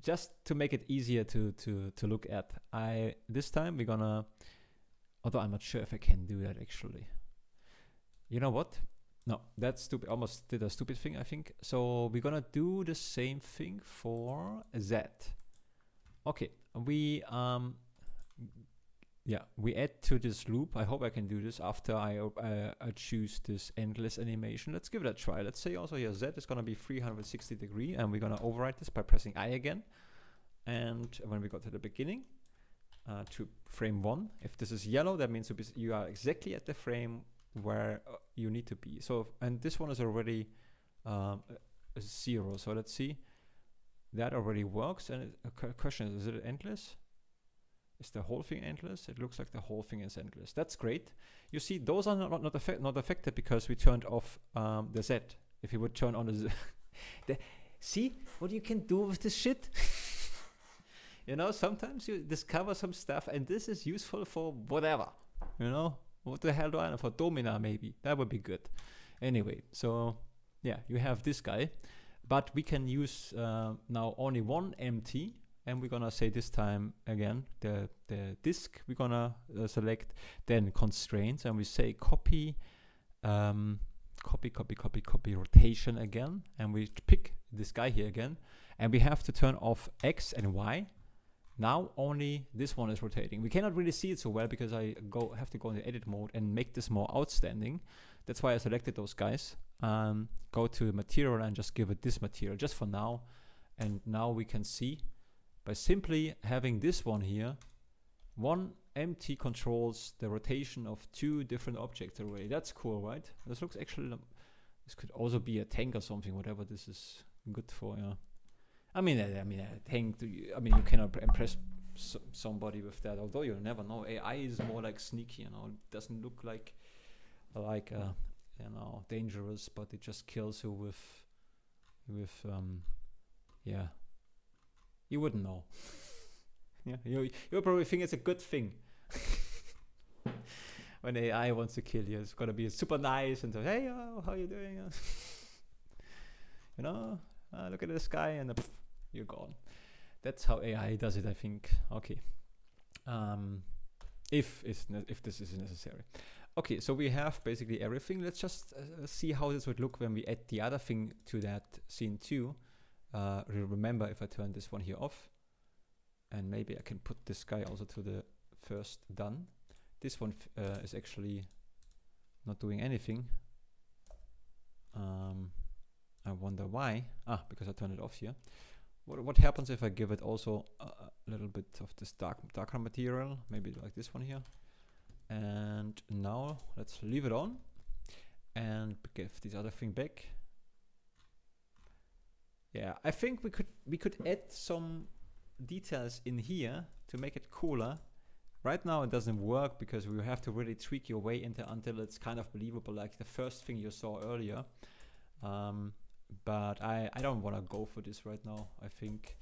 Just to make it easier to look at. This time we're gonna, although I'm not sure if I can do that actually. You know what? No, that's stupid. Almost did a stupid thing, I think. So we're gonna do the same thing for Z. Okay, we add to this loop. I hope I can do this after I choose this endless animation. Let's give it a try. Let's say also here Z is gonna be 360 degree, and we're gonna override this by pressing I again. And when we go to the beginning, to frame 1, if this is yellow, that means you are exactly at the frame where you need to be. So, and this one is already 0. So let's see. That already works. And a question is it endless? Is the whole thing endless? It looks like the whole thing is endless. That's great. You see, those are not affected because we turned off the Z. If you would turn on the see what you can do with this shit? You know, sometimes you discover some stuff and this is useful for whatever. You know, what the hell do I know? For Domina maybe. That would be good. Anyway, so yeah, you have this guy. But we can use now only one empty, and we're gonna say this time again the disk we're gonna select, then constraints, and we say copy rotation again, and we pick this guy here again, and we have to turn off X and Y. Now only this one is rotating. We cannot really see it so well because I have to go into edit mode and make this more outstanding. That's why I selected those guys. Go to material and just give it this material just for now. And now we can see by simply having this one here, one empty controls the rotation of 2 different objects array. That's cool, right? This looks actually, this could also be a tank or something, whatever this is good for, yeah. I mean, a tank, I mean, you cannot impress somebody with that, although you never know. AI is more like sneaky, you know, it doesn't look like you know, dangerous, but it just kills you with yeah, you wouldn't know. Yeah, you probably think it's a good thing. When AI wants to kill you, it's gonna be super nice and say, hey, how you doing? You know, look at this guy, and you're gone. That's how AI does it, I think. Okay, if this is necessary. Okay, so we have basically everything. Let's just see how this would look when we add the other thing to that scene too. Remember, if I turn this one here off, and maybe I can put this guy also to the first done. This one is actually not doing anything. I wonder why. Because I turned it off here. What happens if I give it also a little bit of this darker material, maybe like this one here? And now let's leave it on and give this other thing back. Yeah, I think we could add some details in here to make it cooler. Right now it doesn't work because we have to really tweak your way until it's kind of believable, like the first thing you saw earlier. But I don't want to go for this right now. I think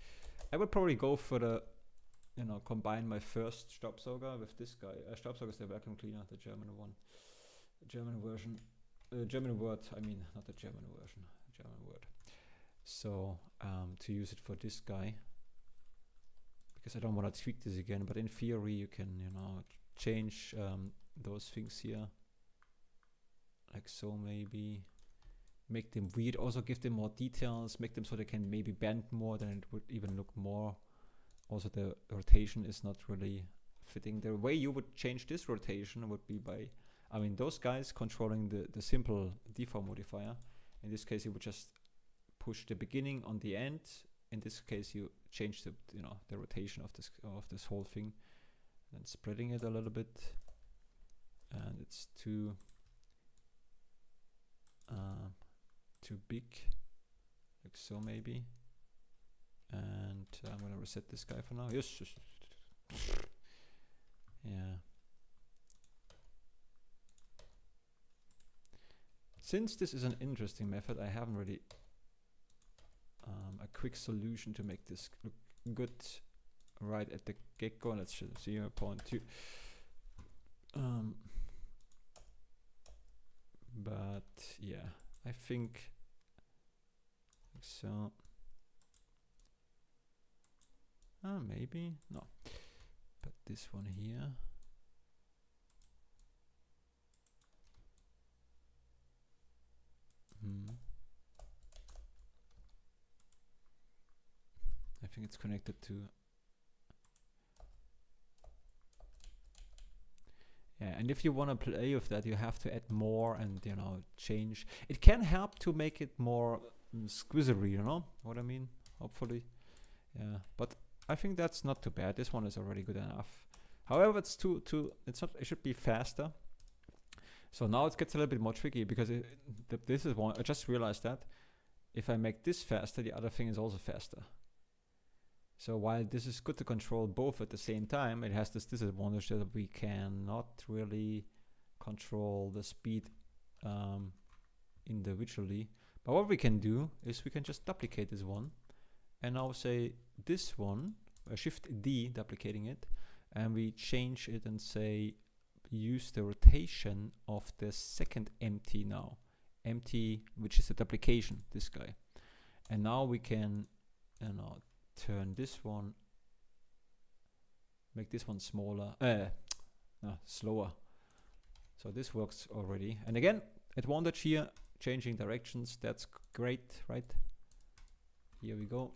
I would probably go for the, you know, combine my first Staubsauger with this guy. Staubsauger is the vacuum cleaner, the German one, German version, German word. I mean, not the German version, German word. So to use it for this guy, because I don't want to tweak this again. But in theory, you can, you know, change those things here, like so. Maybe make them weird. Also give them more details. Make them so they can maybe bend more. Then it would even look more. Also, the rotation is not really fitting. The way you would change this rotation would be by, I mean, those guys controlling the simple deform modifier. In this case, you would just push the beginning on the end in this case you change the the rotation of this whole thing, and spreading it a little bit, and it's too big, like so maybe. And I'm gonna reset this guy for now. Yes. Yeah. Since this is an interesting method, I haven't really a quick solution to make this look good right at the get-go. Let's see 0.2. But yeah, I think so. Maybe no, but this one here. I think it's connected to. Yeah, and if you want to play with that, you have to add more and change. It can help to make it more squizzery, you know what I mean? Hopefully, yeah. But I think that's not too bad. This one is already good enough. However, it's it's not. It should be faster. So now it gets a little bit more tricky because this is one. I just realized that if I make this faster, the other thing is also faster. So while this is good to control both at the same time, it has this disadvantage that we cannot really control the speed individually. But what we can do is we can just duplicate this one, and now say this one, Shift D, duplicating it, and we change it and say use the rotation of the second empty now. Empty, which is the duplication, this guy. And now we can turn this one, make this one smaller, slower. So this works already. And again, advantage here, changing directions, that's great, right? Here we go.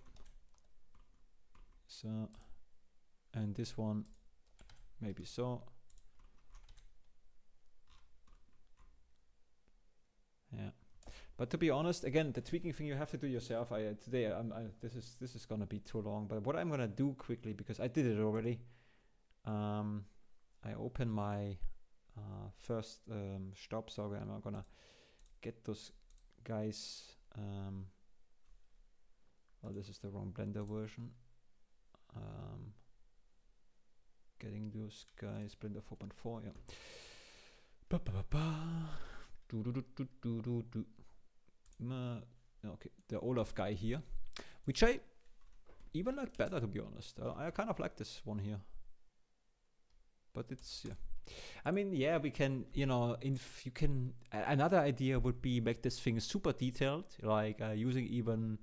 So, and this one, maybe so. Yeah. But to be honest, again, the tweaking thing you have to do yourself. This is gonna be too long. But what I'm gonna do quickly, because I did it already, I open my first stop saga, and I'm gonna get those guys. Well, this is the wrong Blender version. Getting those guys, Blender 4.4, yeah. Okay, the Olaf guy here, which I even like better, to be honest. I kind of like this one here, but it's, yeah. I mean, yeah, we can, if you can, another idea would be make this thing super detailed, like using even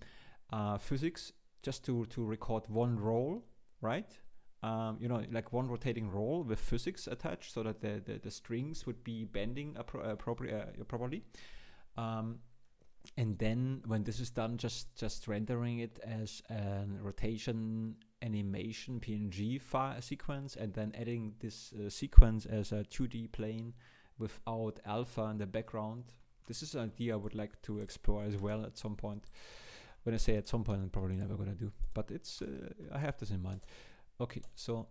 physics just to record one roll, right? Like one rotating roll with physics attached, so that the strings would be bending properly. And then when this is done, just rendering it as a rotation animation PNG file sequence, and then adding this sequence as a 2D plane without alpha in the background. This is an idea I would like to explore as well at some point. When I say at some point, I'm probably never gonna do, but it's I have this in mind. Okay, so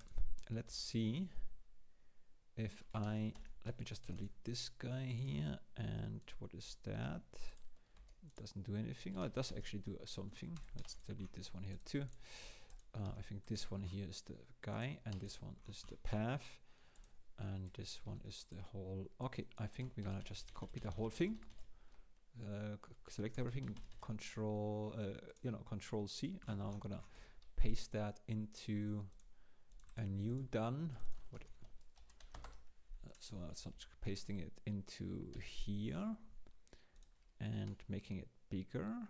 let's see if let me just delete this guy here. And what is that? It doesn't do anything. Oh, it does actually do something. Let's delete this one here too. I think this one here is the guy, and this one is the path, and this one is the whole. Okay, I think we're gonna just copy the whole thing. Select everything, Control C, and now I'm gonna paste that into a new done. So it's not pasting it into here and making it bigger.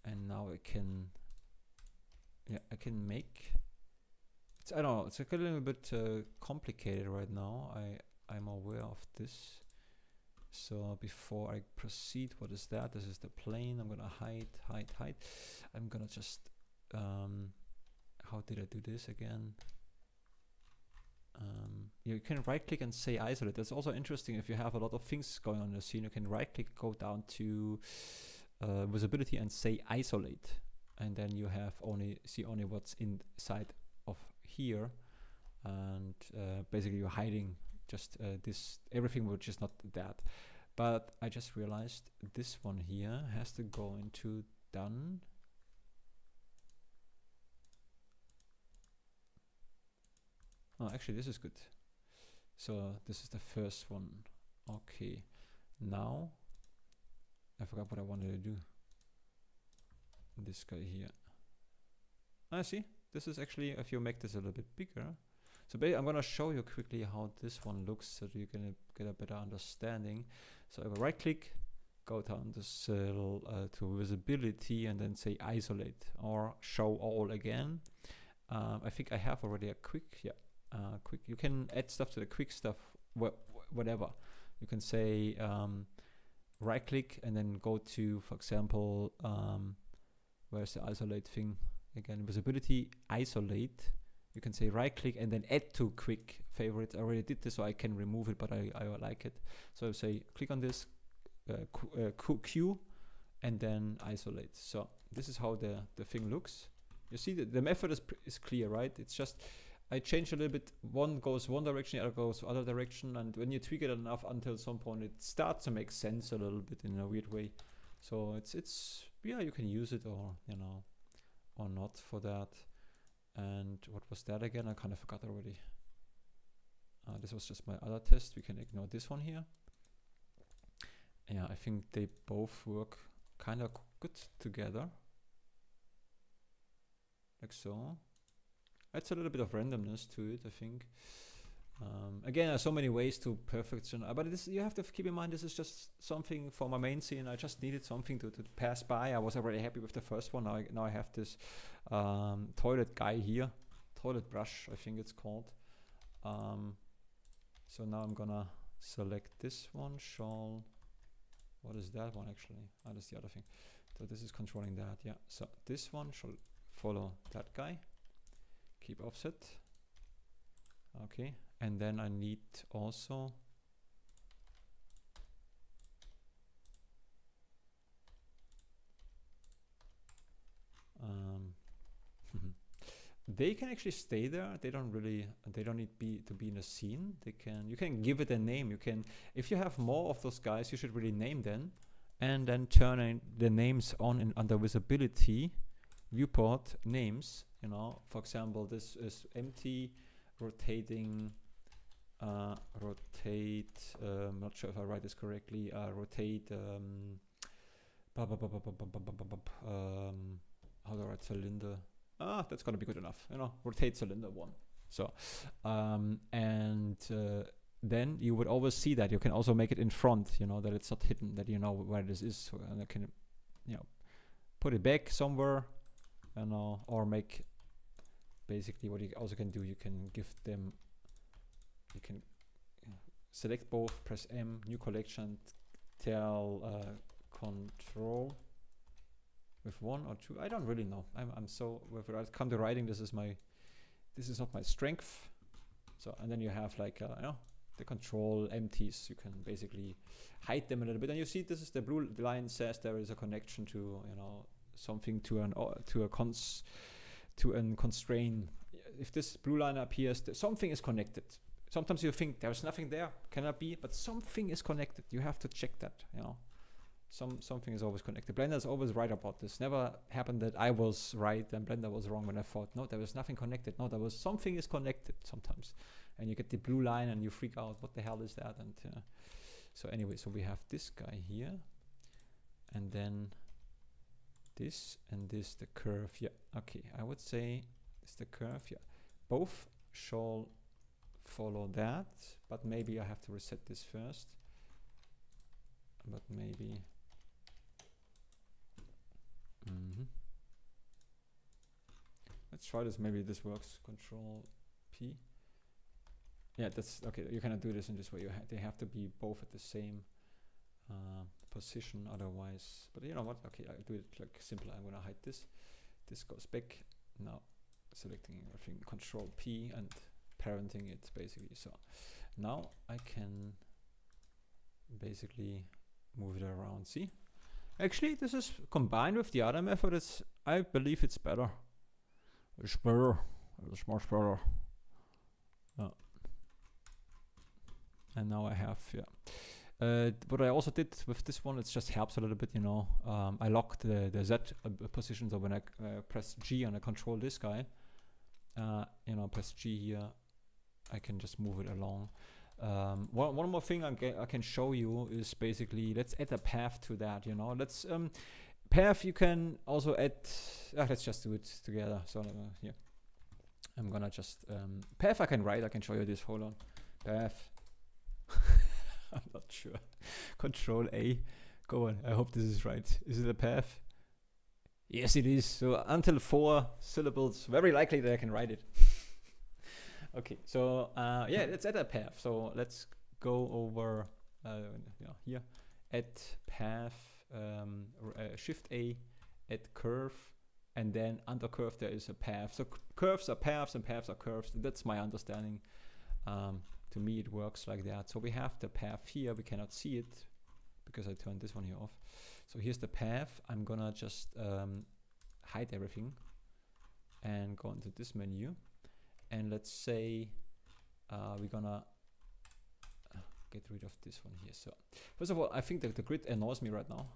And now I can make. I don't know. It's like a little bit complicated right now. I'm aware of this. So before I proceed, what is that? This is the plane. I'm gonna hide. I'm gonna just how did I do this again? You can right click and say isolate. That's also interesting. If you have a lot of things going on in the scene, you can right click, go down to visibility and say isolate. and then you have see only what's inside of here, and basically you're hiding just this everything which is not that. But I just realized this one here has to go into done. Oh, actually this is good. So this is the first one. Okay, now I forgot what I wanted to do. This guy here. I see. This is actually, if you make this a little bit bigger. So I'm gonna show you quickly how this one looks so that you can get a better understanding. So I will right click, go down this cell to visibility, and then say isolate or show all again. I think I have already a quick, quick. You can add stuff to the quick stuff, whatever. You can say right click and then go to, for example, where's the isolate thing again? Visibility, isolate. You can say right click and then add to quick favorites. I already did this, so I can remove it, but I like it. So I say click on this Q and then isolate. So this is how the thing looks. You see the method is clear, right? It's just I change a little bit. One goes one direction, the other goes other direction, and when you tweak it enough, until some point it starts to make sense a little bit in a weird way. So it's yeah, you can use it or or not for that. And what was that again? I kind of forgot already. This was just my other test. We can ignore this one here. Yeah, I think they both work kind of good together. Like so. It's a little bit of randomness to it, I think. Again, there's so many ways to perfection, but this, you have to keep in mind, this is just something for my main scene. I just needed something to pass by. I was already happy with the first one. Now I have this toilet guy here, toilet brush, I think it's called. So now I'm gonna select this one, shawl. What is that one actually? Oh, that's the other thing. So this is controlling that, yeah. So this one shall follow that guy. Keep offset. Okay, and then I need also they can actually stay there. They don't need to be in a scene. You can give it a name. You can, if you have more of those guys, you should really name them and then turn the names on under visibility viewport names. For example, this is empty, rotating, rotate, not sure if I write this correctly, rotate, how do I write cylinder? That's gonna be good enough, rotate cylinder 1. So, then you would always see that. You can also make it in front, that it's not hidden, that you know where this is, so, and I can, put it back somewhere, or make, basically what you also can do, you can give them, you can select both, press M, new collection, tell control with 1 or 2. I don't really know. I'm so, when I come to writing, this is not my strength. So, and then you have like the control empties. You can basically hide them a little bit, and you see this is the blue line says there is a connection to something to a constraint. If this blue line appears, something is connected. Sometimes you think there's nothing there, cannot be, but something is connected. You have to check that. Something is always connected. Blender is always right about this. Never happened that I was right and Blender was wrong when I thought, no, there was nothing connected. No, there was something is connected sometimes. And you get the blue line and you freak out, what the hell is that? And so anyway, so we have this guy here, and then this and this, the curve. Yeah, okay, I would say it's the curve. Yeah, both shall follow that, but maybe I have to reset this first. But maybe let's try this. Maybe this works. Control P. Yeah, that's okay. You cannot do this in this way. They have to be both at the same position, otherwise. But you know what? Okay, I do it like simple. I'm gonna hide this. This goes back. Now selecting everything. Control P and parenting it basically. So now I can basically move it around. See, Actually, this is combined with the other method. I believe it's better. It's better. It's much better. And now I have, what I also did with this one, it just helps a little bit, you know. I locked the Z position, so when I press G and I control this guy, you know, press G here, I can just move it along. One more thing I can show you is basically, let's add a path to that, you know. Let's, path you can also add, let's just do it together. So here, I'm gonna just, path I can write, I can show you this, hold on. Path. I'm not sure. Control A. Go on. I hope this is right. Is it a path? Yes, it is. So until 4 syllables, very likely that I can write it. Okay. So yeah, let's add a path. So let's go over here. Add path. Shift A. Add curve. And then under curve there is a path. So curves are paths and paths are curves. That's my understanding. To me it works like that. So we have the path here, we cannot see it because I turned this one here off. So here's the path. I'm gonna just hide everything and go into this menu, and let's say we're gonna get rid of this one here. So first of all, I think that the grid annoys me right now,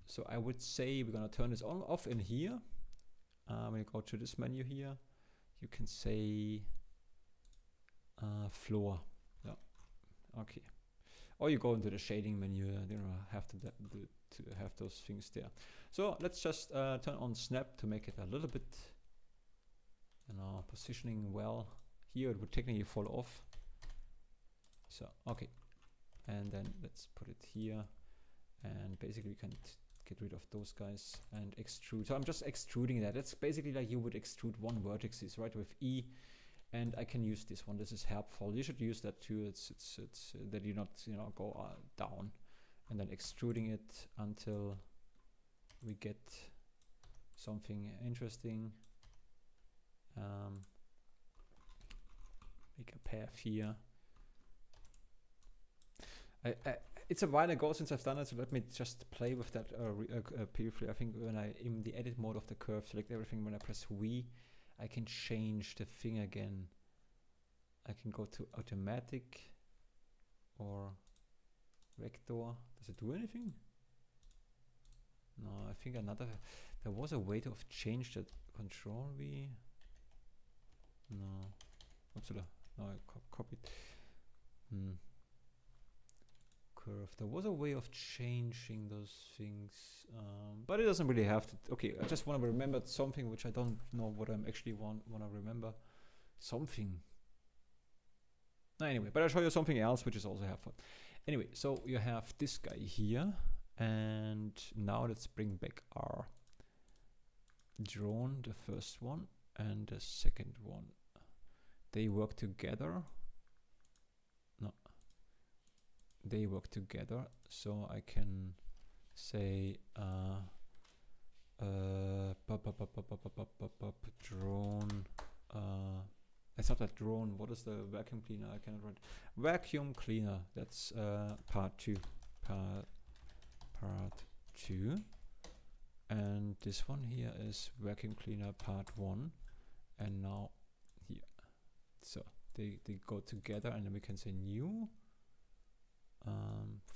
so I would say we're gonna turn this on off in here. When you go to this menu here, you can say floor, yeah, okay, or you go into the shading menu. You know, have to have those things there. So let's just turn on snap to make it a little bit, you know, positioning well. Here it would technically fall off. So okay, and then let's put it here, and basically we can get rid of those guys and extrude. So I'm just extruding that. It's basically like you would extrude one vertex, right, with E. And I can use this one. This is helpful. You should use that too. It's that you not, you know, go down, and then extruding it until we get something interesting. Make a path here. It's a while ago since I've done it, so let me just play with that briefly. I think when I in the edit mode of the curve, select everything. When I press V, I can change the thing again. I can go to automatic or vector. Does it do anything? No, I think there was a way to have changed that. Control V. No. Upsala. No, I copied. Curve. There was a way of changing those things, but it doesn't really have to. Okay, I just want to remember something which I don't know what I'm actually want to remember. Something. No, anyway, but I'll show you something else which is also helpful. Anyway, so you have this guy here, and now let's bring back our drone, the first one and the second one. They work together. No. They work together, so I can say drone. It's not a drone. What is the vacuum cleaner? I cannot write. Vacuum cleaner. That's part 2. Part 2. And this one here is vacuum cleaner part 1. And now here. So they go together, and then we can say new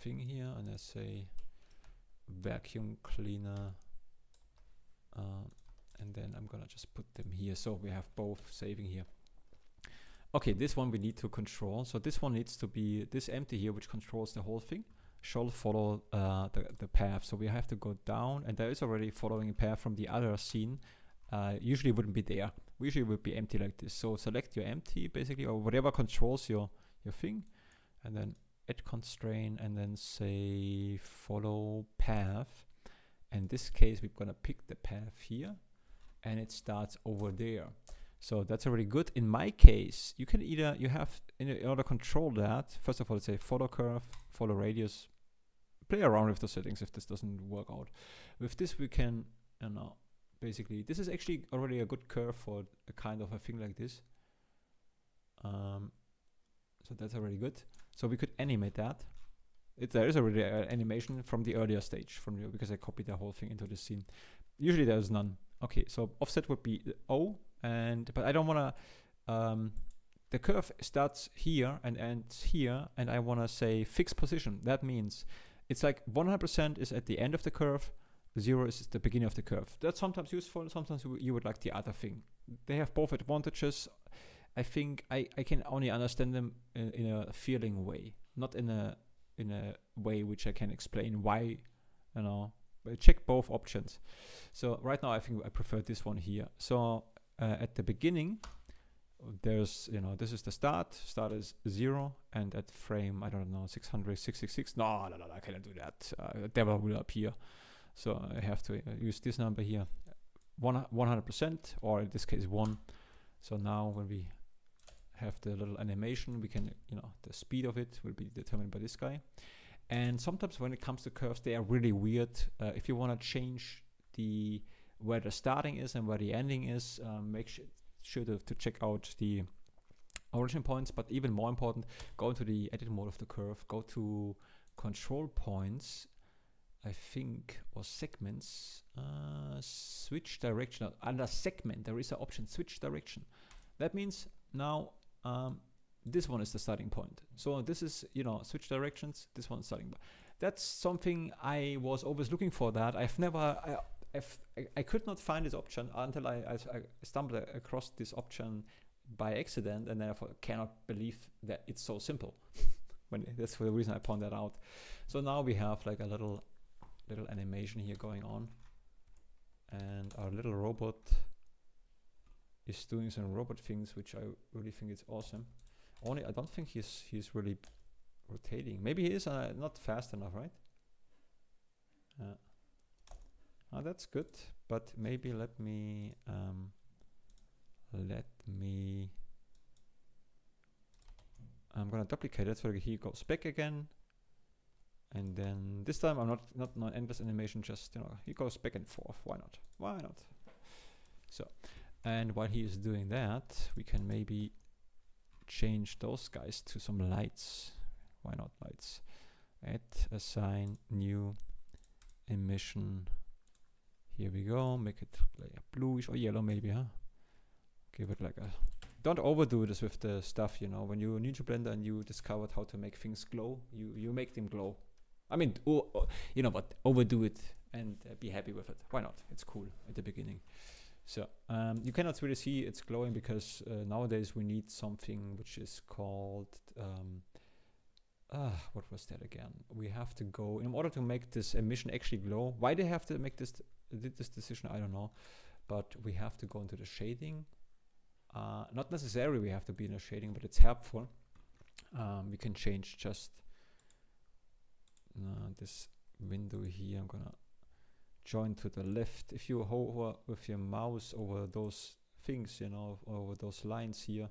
thing here, and I say vacuum cleaner, and then I'm gonna just put them here, so we have both saving here. Okay, this one we need to control, so this one needs to be this empty here, which controls the whole thing, shall follow the path. So we have to go down, and there is already following a path from the other scene. Usually wouldn't be there. Usually would be empty like this. So select your empty basically, or whatever controls your thing, and then add constraint, and then say follow path. In this case, we're gonna pick the path here, and it starts over there. So that's already good. In my case, you can either, you have, in order to control that, first of all, say follow curve, follow radius, play around with the settings if this doesn't work out. With this, we can, you know, basically, this is actually already a good curve for a kind of a thing like this. So that's already good. So we could animate that. There is already an animation from the earlier stage because I copied the whole thing into the scene. Usually there's none. Okay, so offset would be O, but I don't want to. The curve starts here and ends here, and I want to say fixed position. That means it's like 100% is at the end of the curve, 0 is the beginning of the curve. That's sometimes useful. Sometimes you would like the other thing. They have both advantages. I think I can only understand them in a feeling way, not in a way which I can explain why, you know. But check both options. So right now I think I prefer this one here. So at the beginning, there's, you know, this is the start is 0, and at frame, I don't know, 600, 666, no, I cannot do that. The devil will appear. So I have to use this number here, 100%, or in this case 1. So now when we have the little animation, we can, you know, the speed of it will be determined by this guy. And sometimes when it comes to curves, they are really weird. If you want to change where the starting is and where the ending is, make sure to check out the origin points. But even more important, go into the edit mode of the curve, go to control points, I think, or segments, switch direction. Under segment there is an option, switch direction. That means now this one is the starting point. So this is, you know, switch directions, this one is starting. That's something I was always looking for. That I could not find this option until I stumbled across this option by accident, and therefore cannot believe that it's so simple. That's for the reason I point that out. So now we have like a little animation here going on, and our little robot is doing some robot things, which I really think is awesome. Only I don't think he's really rotating. Maybe he is not fast enough, right? Oh, that's good, but maybe let me I'm gonna duplicate it so he goes back again, and then this time I'm not endless animation, just, you know, he goes back and forth. Why not? So, and while he is doing that, we can maybe change those guys to some lights. Why not lights? Add, assign, new emission. Here we go. Make it like a bluish or yellow maybe, huh? Give it like a... Don't overdo this with the stuff, you know. When you need to Blender and you discovered how to make things glow, you make them glow. I mean, you know what? Overdo it and be happy with it. Why not? It's cool at the beginning. So you cannot really see it's glowing because nowadays we need something which is called what was that again? We have to go in order to make this emission actually glow. Why they have to make this decision, I don't know, but we have to go into the shading. Not necessarily we have to be in a shading, but it's helpful. We can change just this window here. I'm gonna join to the left. If you hover with your mouse over those things, you know, over those lines here,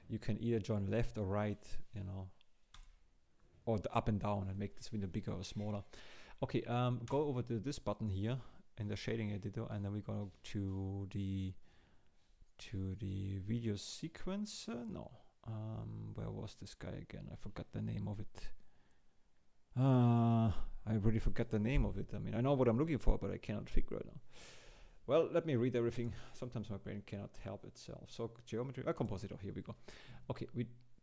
you can either join left or right, you know, or the up and down, and make this window bigger or smaller. Okay, go over to this button here in the shading editor, and then we go to the video sequence. No, where was this guy again? I forgot the name of it. I really forgot the name of it. I mean, I know what I'm looking for, but I cannot figure it out. Well, let me read everything. Sometimes my brain cannot help itself. So geometry, compositor, here we go. Okay,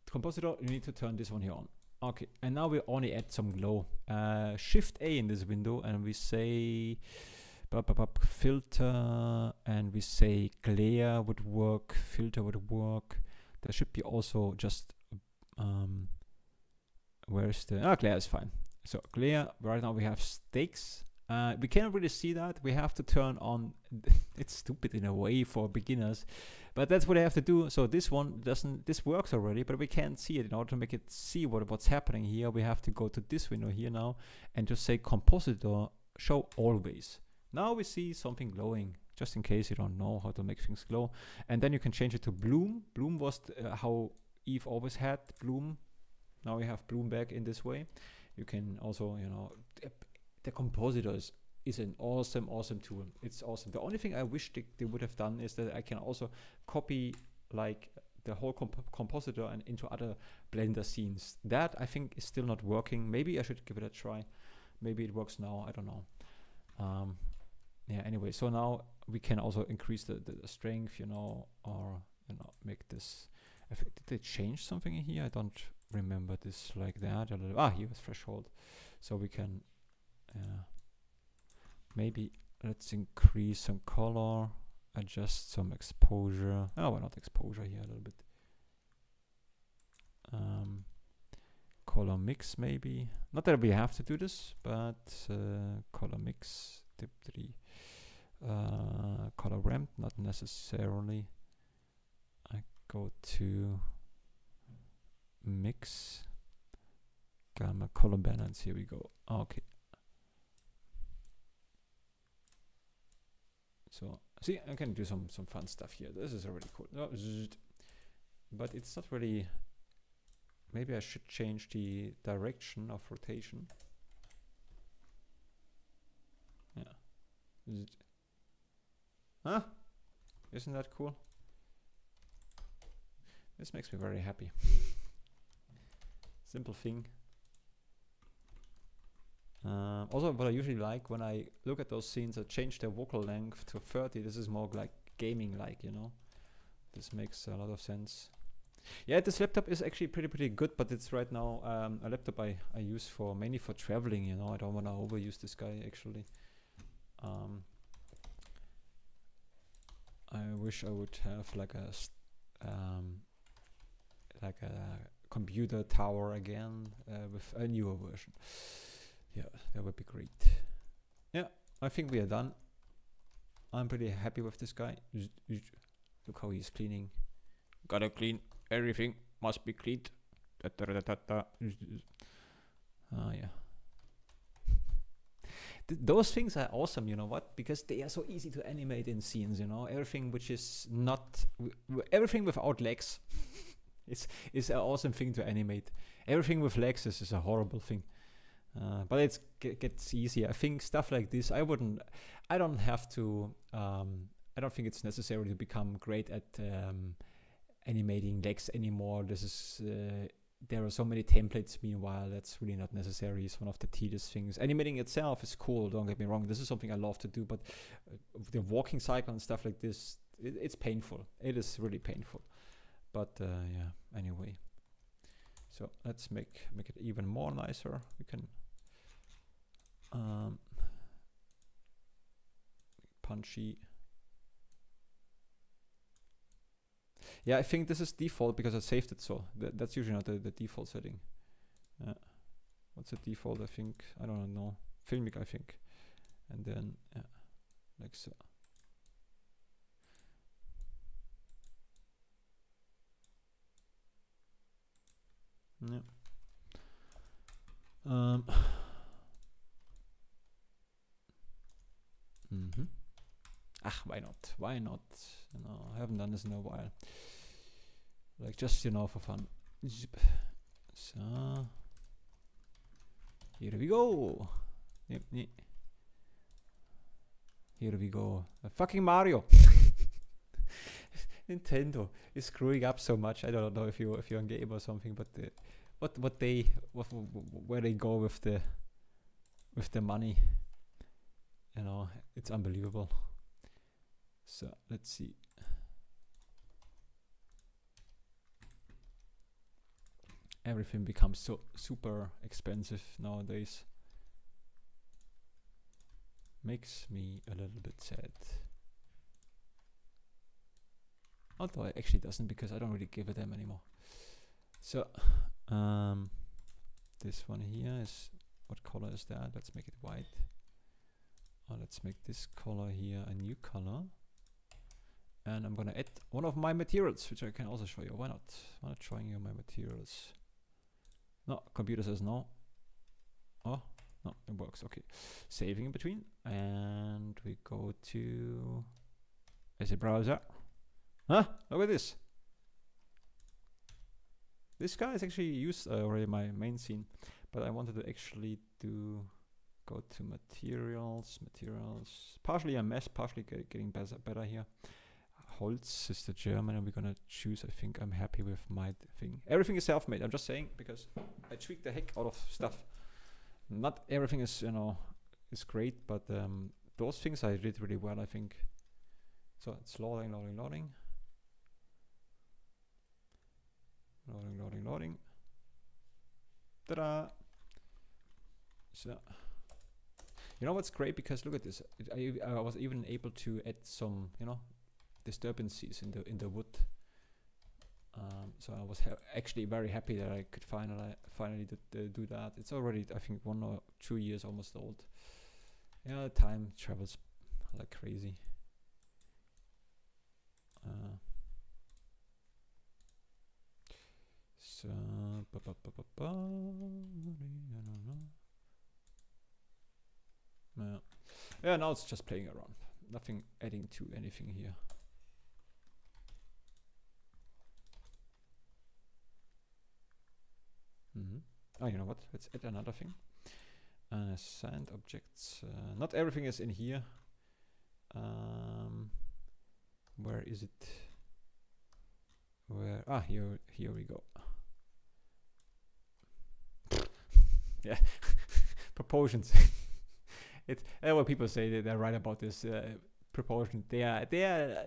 compositor, you need to turn this one here on. Okay, and now we only add some glow. Shift A in this window, and we say filter, and we say glare would work, filter would work. There should be also just where's the glare is fine. So glare, right now we have stakes. We cannot really see that. We have to turn on. It's stupid in a way for beginners, but that's what I have to do. So this one doesn't, this works already, but we can't see it. In order to make it see what's happening here, we have to go to this window here now and just say compositor show always. Now we see something glowing, just in case you don't know how to make things glow. And then you can change it to bloom. Bloom was how Eve always had bloom. Now we have bloom back in this way. You can also, you know, the compositor is an awesome tool. It's awesome. The only thing I wish they would have done is that I can also copy like the whole compositor and into other Blender scenes. That I think is still not working. Maybe I should give it a try. Maybe it works now. I don't know. Yeah. Anyway, so now we can also increase the strength, you know, or make this. Did they change something in here? I don't remember this like that. Here is threshold, so we can maybe let's increase some color, adjust some exposure. Oh, why not exposure here a little bit? Color mix maybe. Not that we have to do this, but color mix tip 3. Color ramp, not necessarily. I go to mix, gamma, color balance. Here we go. Okay. So see, I can do some fun stuff here. This is already cool. Oh, but it's not really. Maybe I should change the direction of rotation. Yeah. Huh? Isn't that cool? This makes me very happy. Simple thing. Also, what I usually like when I look at those scenes, I change the vocal length to 30. This is more like gaming-like, you know. This makes a lot of sense. Yeah, this laptop is actually pretty good, but it's right now a laptop I use mainly for traveling, you know. I don't want to overuse this guy actually. I wish I would have like a computer tower again with a newer version. Yeah, that would be great. Yeah, I think we are done. I'm pretty happy with this guy. Look how he's cleaning. Gotta clean. Everything must be cleaned. Yeah. Those things are awesome, you know what? Because they are so easy to animate in scenes, you know. Everything which is not... everything without legs is an awesome thing to animate. Everything with legs is a horrible thing. But it gets easier. I think stuff like this, I don't have to... I don't think it's necessary to become great at... animating legs anymore. This is there are so many templates. Meanwhile, that's really not necessary. It's one of the tedious things. Animating itself is cool, don't get me wrong. This is something I love to do, but the walking cycle and stuff like this, it's painful. It is really painful. But yeah, anyway. So let's make it even more nicer. We can punchy. Yeah, I think this is default because I saved it, so that's usually not the default setting. What's the default? I think, I don't know, Filmic, I think. And then, yeah, like so. Yeah. Why not? Why not? You know, I haven't done this in a while. Like just, you know, for fun. So here we go. Yep. Here we go. Fucking Mario. Nintendo is screwing up so much. I don't know if you're a game or something, but where they go with the money. You know, it's unbelievable. So let's see. Everything becomes so super expensive nowadays. Makes me a little bit sad. Although it actually doesn't, because I don't really give a damn anymore. So this one here is, what color is that? Let's make it white. Let's make this color here a new color. And I'm gonna add one of my materials, which I can also show you. Why not? I'm not showing you my materials. No, computer says no. Oh, no, it works. Okay. Saving in between. And we go to a browser. Huh? Look at this. This guy is actually used already my main scene, but I wanted to actually go to materials, partially a mess, partially getting better here. Holz is the German, and we're gonna choose. I think I'm happy with my thing. Everything is self-made. I'm just saying because I tweak the heck out of stuff. Not everything is, you know, is great, but those things I did really well, I think. So it's loading. Ta-da! So, you know what's great? Because look at this. I was even able to add some, you know, disturbances in the wood. So I was actually very happy that I could finally do that. It's already, I think, 1 or 2 years almost old. Yeah, time travels like crazy. So I don't know. Yeah, now it's just playing around. Nothing adding to anything here. Oh, you know what? Let's add another thing. Sand objects. Not everything is in here. Where is it? Where? Ah, here we go. Yeah, proportions. It's what people say, they're right about this proportion. They are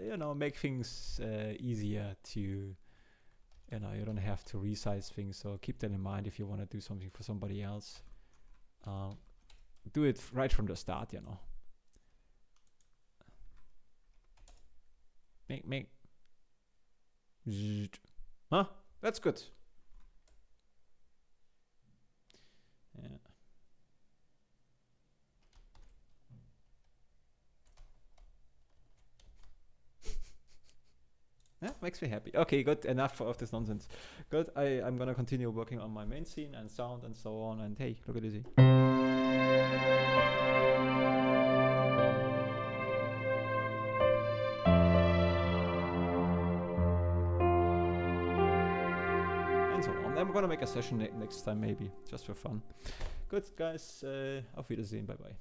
you know, make things easier to, you know, you don't have to resize things. So keep that in mind if you want to do something for somebody else. Do it right from the start, you know. Make. Huh? That's good. Yeah. Yeah, makes me happy. Okay, good. Enough of this nonsense. Good. I'm gonna continue working on my main scene and sound and so on. And hey, look at this. And so on. I'm gonna make a session next time, maybe just for fun. Good, guys. Auf Wiedersehen. Bye bye.